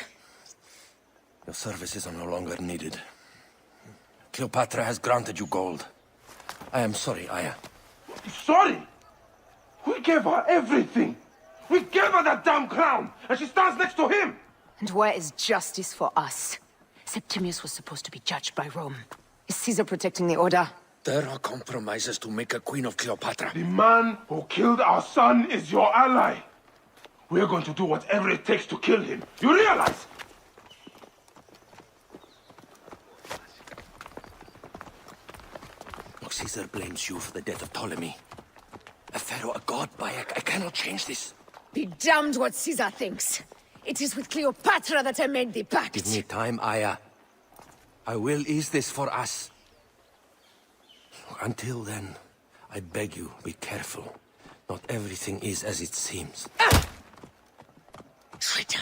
Your services are no longer needed. Cleopatra has granted you gold. I am sorry, Aya. Sorry? We gave her everything. We gave her that damn crown, and she stands next to him. And where is justice for us? Septimius was supposed to be judged by Rome. Is Caesar protecting the order? There are compromises to make a queen of Cleopatra. The man who killed our son is your ally. We're going to do whatever it takes to kill him. You realize? Look, Caesar blames you for the death of Ptolemy. A pharaoh, a god, Bayek. I cannot change this. Be damned what Caesar thinks. It is with Cleopatra that I made the pact. Give me time, Aya. I will ease this for us. Until then, I beg you, be careful. Not everything is as it seems. Ah! Traitor.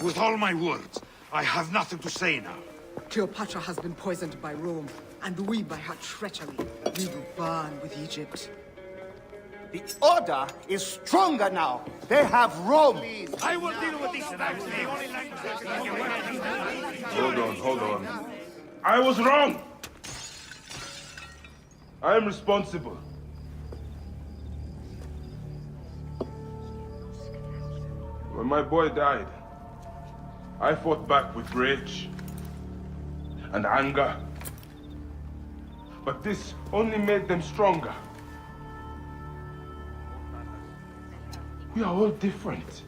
With all my words, I have nothing to say now. Cleopatra has been poisoned by Rome, and we by her treachery. We will burn with Egypt. The Order is stronger now. They have Rome. I will deal with this. Hold on. I was wrong. I am responsible. When my boy died, I fought back with rage and anger. But this only made them stronger. We are all different.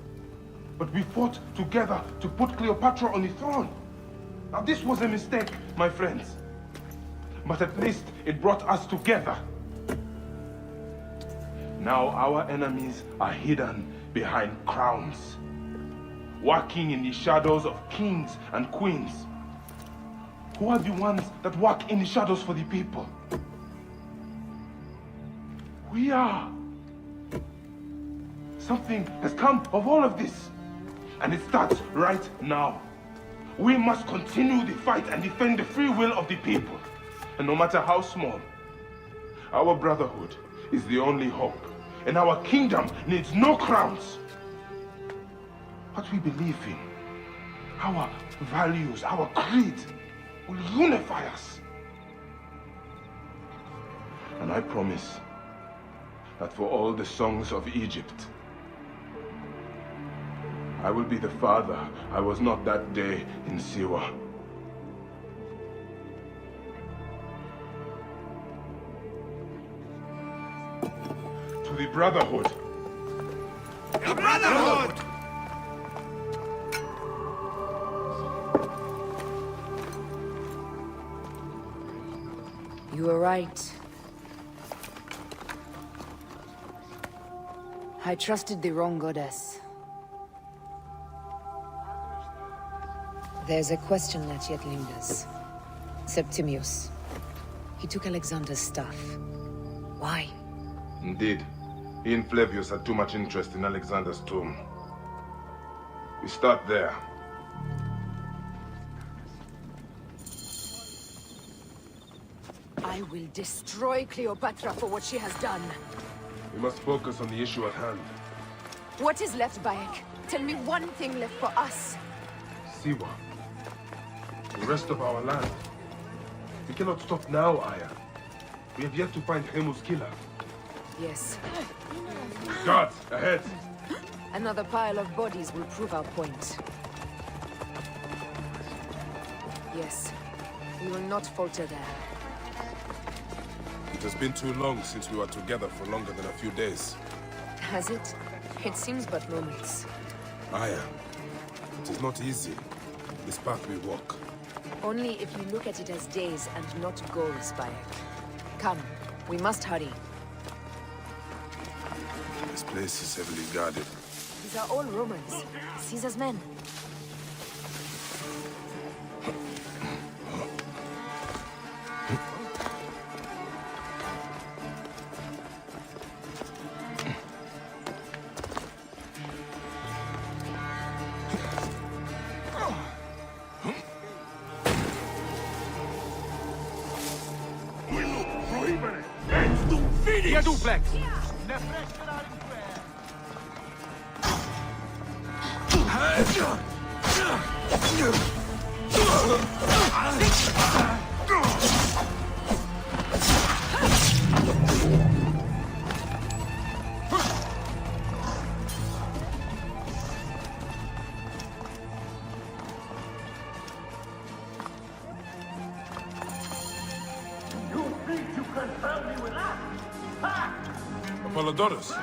But we fought together to put Cleopatra on the throne. Now this was a mistake, my friends. But at least it brought us together. Now our enemies are hidden behind crowns, working in the shadows of kings and queens. Who are the ones that work in the shadows for the people? We are. Something has come of all of this, and it starts right now. We must continue the fight and defend the free will of the people. And no matter how small, our brotherhood is the only hope, and our kingdom needs no crowns. What we believe in, our values, our creed, will unify us. And I promise that for all the songs of Egypt, I will be the father I was not that day in Siwa. To the Brotherhood. The Brotherhood! You were right. I trusted the wrong goddess. There's a question that yet lingers. Septimius. He took Alexander's stuff. Why? Indeed. He and Flavius had too much interest in Alexander's tomb. We start there. I will destroy Cleopatra for what she has done. We must focus on the issue at hand. What is left, Bayek? Tell me one thing left for us. Siwa. The rest of our land. We cannot stop now, Aya. We have yet to find Hemu's killer. Yes. Guards, ahead! Another pile of bodies will prove our point. Yes. We will not falter there. It has been too long since we were together for longer than a few days. Has it? It seems but moments. Aya, it is not easy, this path we walk. Only if you look at it as days and not goals, Bayek. Come, we must hurry. This place is heavily guarded. These are all Romans. Caesar's men. Via duplex! Apollodorus.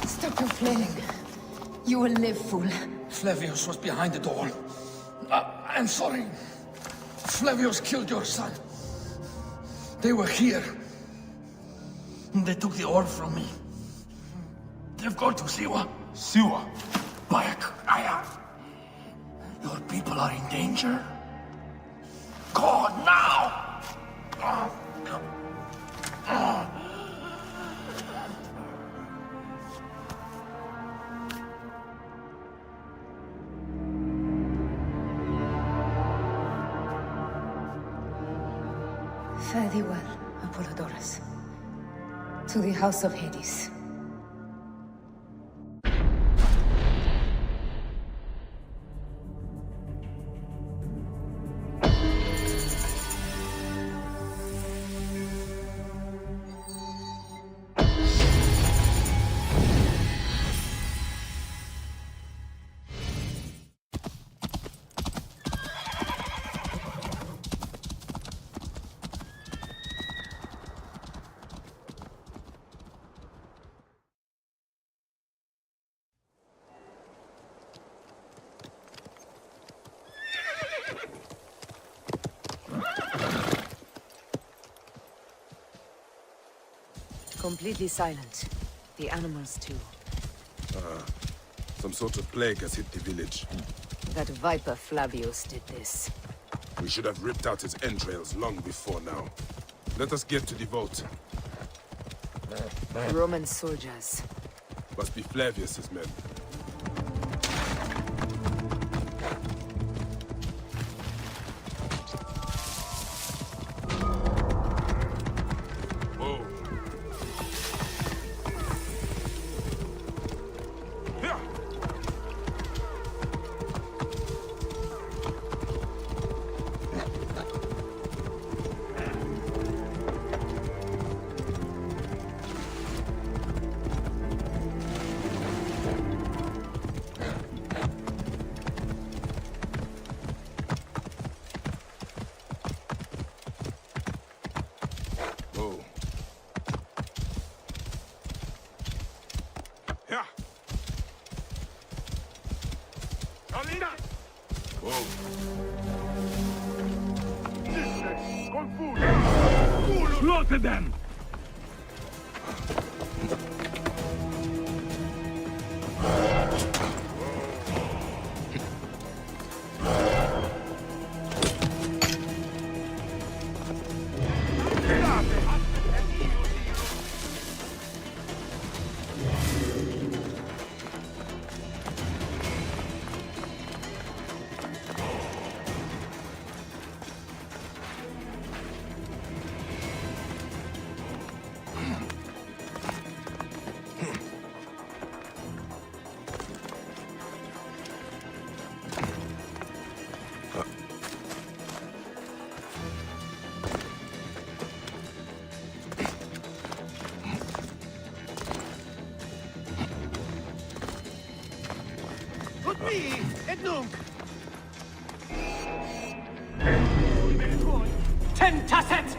Stop your flailing. You will live, fool. Flavius was behind the door. I'm sorry. Flavius killed your son. They were here. They took the orb from me. They've gone to Siwa. Siwa? Bayek, your people are in danger. Go now! Fare thee well, Apollodorus. To the House of Hades. Completely silent. The animals too. Some sort of plague has hit the village. That viper Flavius did this. We should have ripped out his entrails long before now. Let us get to the vault. Roman soldiers. Must be Flavius's men. Slaughter them! Tentaset!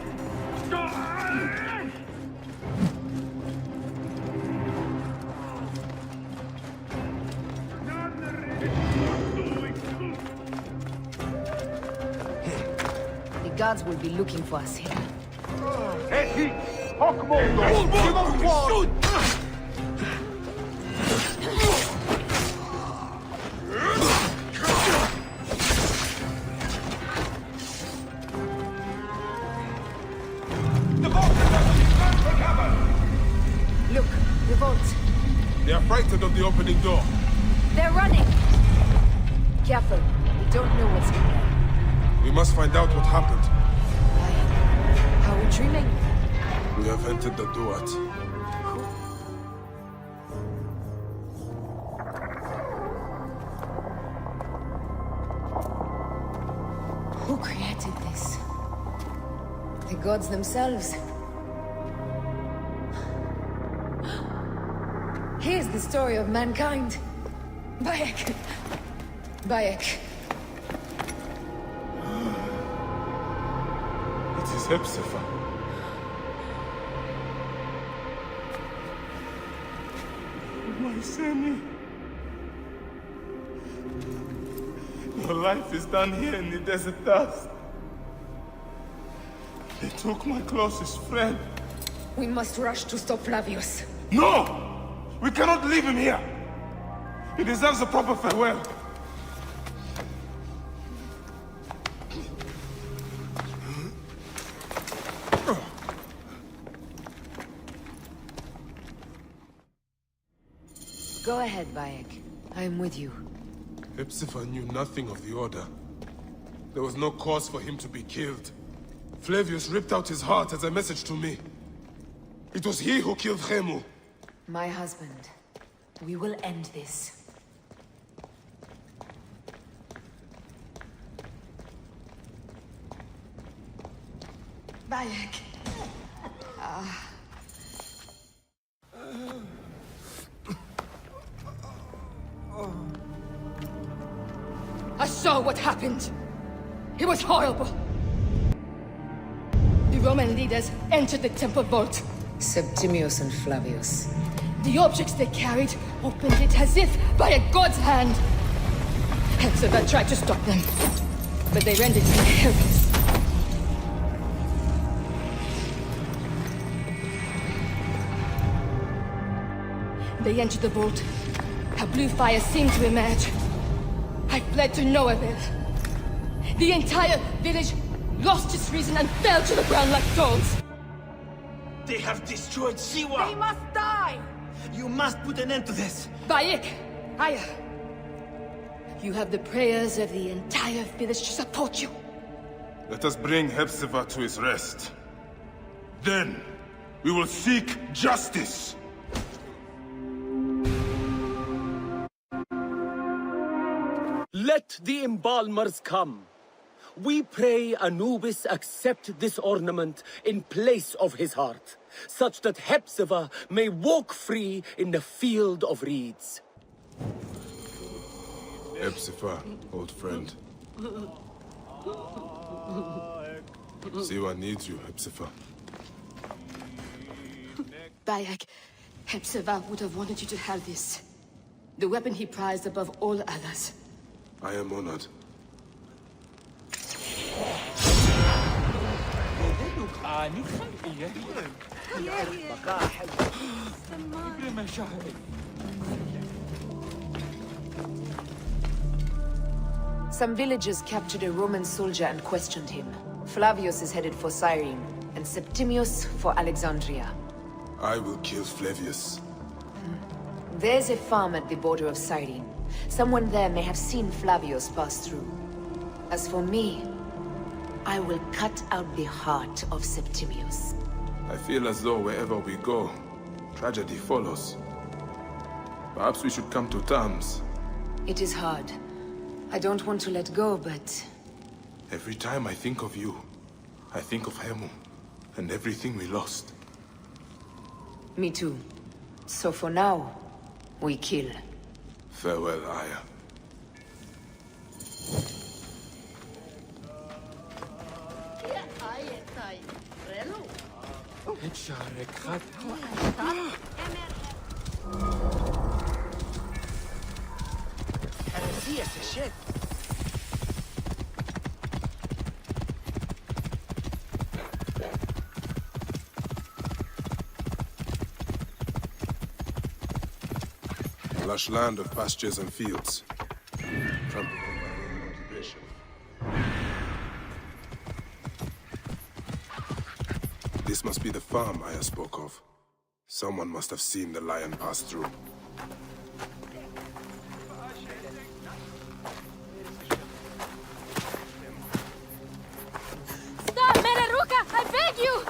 guards will be looking for us here. Look, the vault. They are frightened of the opening door. They're running! Careful, we don't know what's in there. We must find out what happened. Are we dreaming? We have entered the Duat. Who created this? The gods themselves. Here's the story of mankind. Bayek. Bayek. It is Hepzibah. My Sammy. Your life is done here in the desert dust. They took my closest friend. We must rush to stop Flavius. No! We cannot leave him here! He deserves a proper farewell. Go ahead, Bayek. I am with you. Hepzibah knew nothing of the Order. There was no cause for him to be killed. Flavius ripped out his heart as a message to me. It was he who killed Khemu. My husband. We will end this. Bayek. I saw what happened. It was horrible. The Roman leaders entered the temple vault. Septimius and Flavius. The objects they carried opened it as if by a god's hand. Hepzibah tried to stop them, but they rendered him helpless. They entered the vault. A blue fire seemed to emerge. I fled to no avail. The entire village lost its reason and fell to the ground like dolls. They have destroyed Siwa! They must die! You must put an end to this! Bayek! Aya! You have the prayers of the entire village to support you. Let us bring Hepzibah to his rest. Then, we will seek justice! Let the embalmers come. We pray Anubis accept this ornament in place of his heart, such that Hepzibah may walk free in the field of reeds. Hepzibah, old friend. Siwa needs you, Hepzibah. Bayek, Hepzibah would have wanted you to have this. The weapon he prized above all others. I am honored. Some villagers captured a Roman soldier and questioned him. Flavius is headed for Cyrene, and Septimius for Alexandria. I will kill Flavius. There's a farm at the border of Cyrene. Someone there may have seen Flavius pass through. As for me, I will cut out the heart of Septimius. I feel as though wherever we go, tragedy follows. Perhaps we should come to terms. It is hard. I don't want to let go, but... Every time I think of you, I think of Khemu, and everything we lost. Me too. So for now, we kill. Farewell, Aya. lush land of pastures and fields. Trampled on by alien occupation. This must be the farm Aya spoke of. Someone must have seen the lion pass through. Stop, Meraruka! I beg you!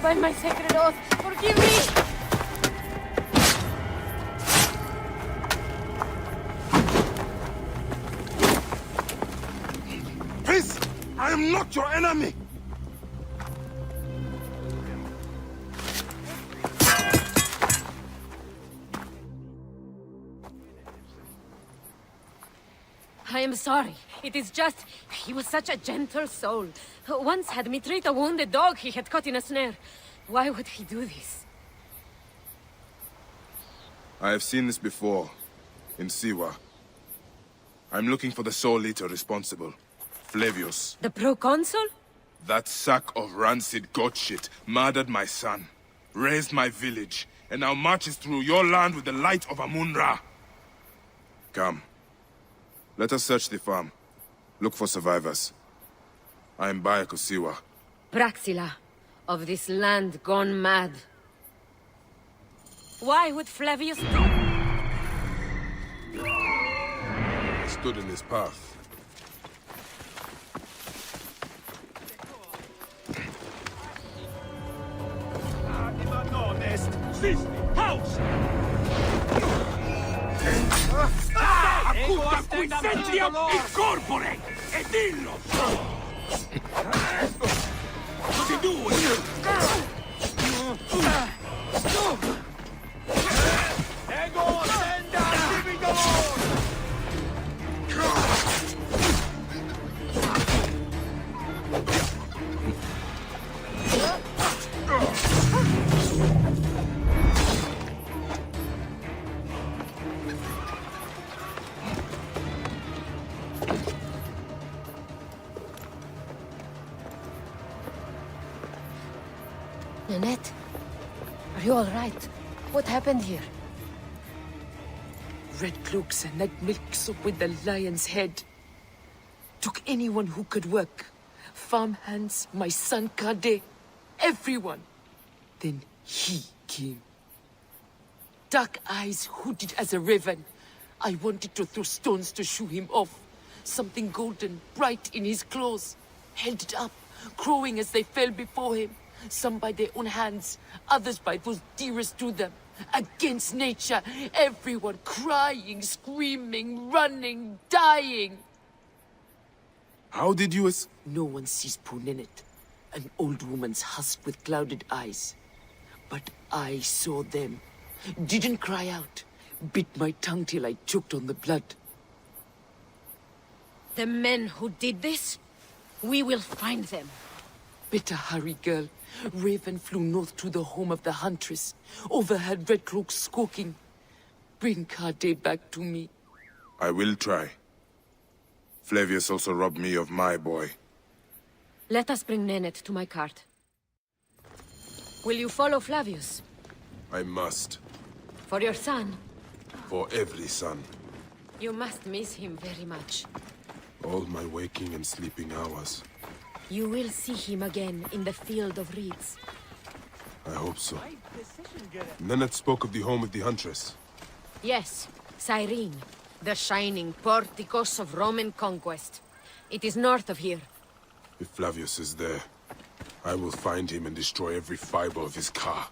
By my sacred oath, forgive me! Please! I am not your enemy! I am sorry. It is just... he was such a gentle soul. Once had me treat a wounded dog he had caught in a snare. Why would he do this? I have seen this before, in Siwa. I'm looking for the sole leader responsible, Flavius. The proconsul? That sack of rancid goat shit murdered my son, raised my village, and now marches through your land with the light of Amun-Ra. Come. Let us search the farm. Look for survivors. I am Bayek of Siwa. Praxila, of this land gone mad. Why would Flavius do? I stood in his path. House! Acuta quisendium incorpore! E dillo! Tutti e due! Ego senda dividor! Nanette, are you all right? What happened here? Red cloaks and that milk soup with the lion's head. Took anyone who could work. Farmhands, my son Kade, everyone. Then he came. Dark eyes hooded as a raven. I wanted to throw stones to shoo him off. Something golden, bright in his claws. Held it up, crowing as they fell before him. Some by their own hands, others by those dearest to them. Against nature, everyone crying, screaming, running, dying. How did you No one sees poor Ninette, an old woman's husk with clouded eyes. But I saw them. Didn't cry out. Bit my tongue till I choked on the blood. The men who did this? We will find them. Better hurry, girl. Raven flew north to the home of the huntress. Overheard Red Cloak squawking. Bring Kade back to me. I will try. Flavius also robbed me of my boy. Let us bring Nennet to my cart. Will you follow Flavius? I must. For your son? For every son. You must miss him very much. All my waking and sleeping hours. You will see him again in the field of reeds. I hope so. Nennet spoke of the home of the huntress. Yes, Cyrene, the shining porticos of Roman conquest. It is north of here. If Flavius is there, I will find him and destroy every fiber of his car.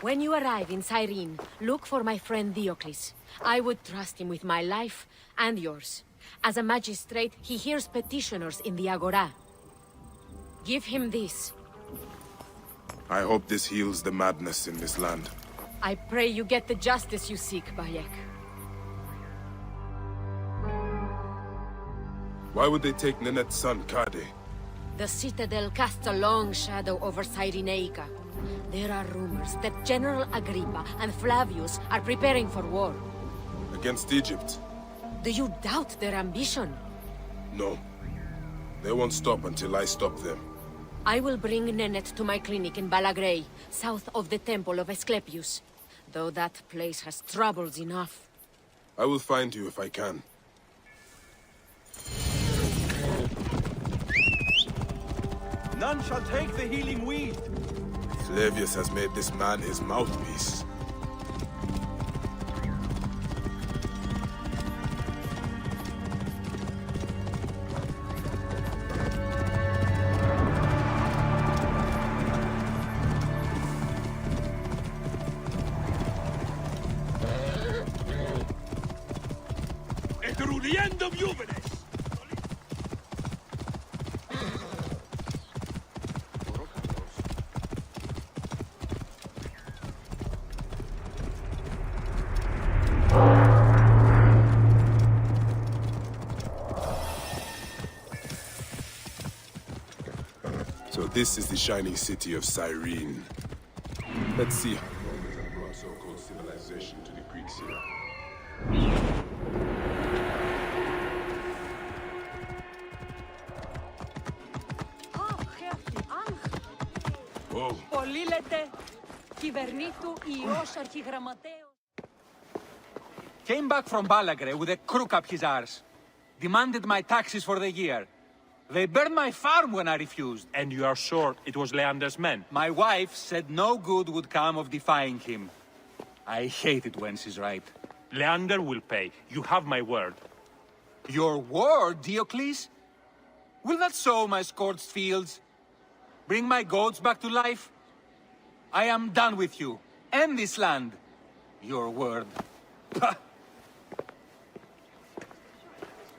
When you arrive in Cyrene, look for my friend Diocles. I would trust him with my life and yours. As a magistrate, he hears petitioners in the Agora. Give him this. I hope this heals the madness in this land. I pray you get the justice you seek, Bayek. Why would they take Nenet's son, Kade? The Citadel casts a long shadow over Cyrenaica. There are rumors that General Agrippa and Flavius are preparing for war. Against Egypt? Do you doubt their ambition? No. They won't stop until I stop them. I will bring Nenet to my clinic in Balagrey, south of the Temple of Asclepius. Though that place has troubles enough. I will find you if I can. None shall take the healing weed. Flavius has made this man his mouthpiece. Etrudiendo Juvenes! So this is the shining city of Cyrene. Let's see how Romans have brought so-called civilization to the Greeks here. Whoa. Πολύ λέτε, κυβερνήτου Υιός Αρχιγραμματέος. Came back from Balagrey with a crook up his arse. Demanded my taxes for the year. They burned my farm when I refused. And you are sure it was Leander's men? My wife said no good would come of defying him. I hate it when she's right. Leander will pay. You have my word. Your word, Diocles? Will that sow my scorched fields? Bring my goats back to life? I am done with you. And this land. Your word. Pah!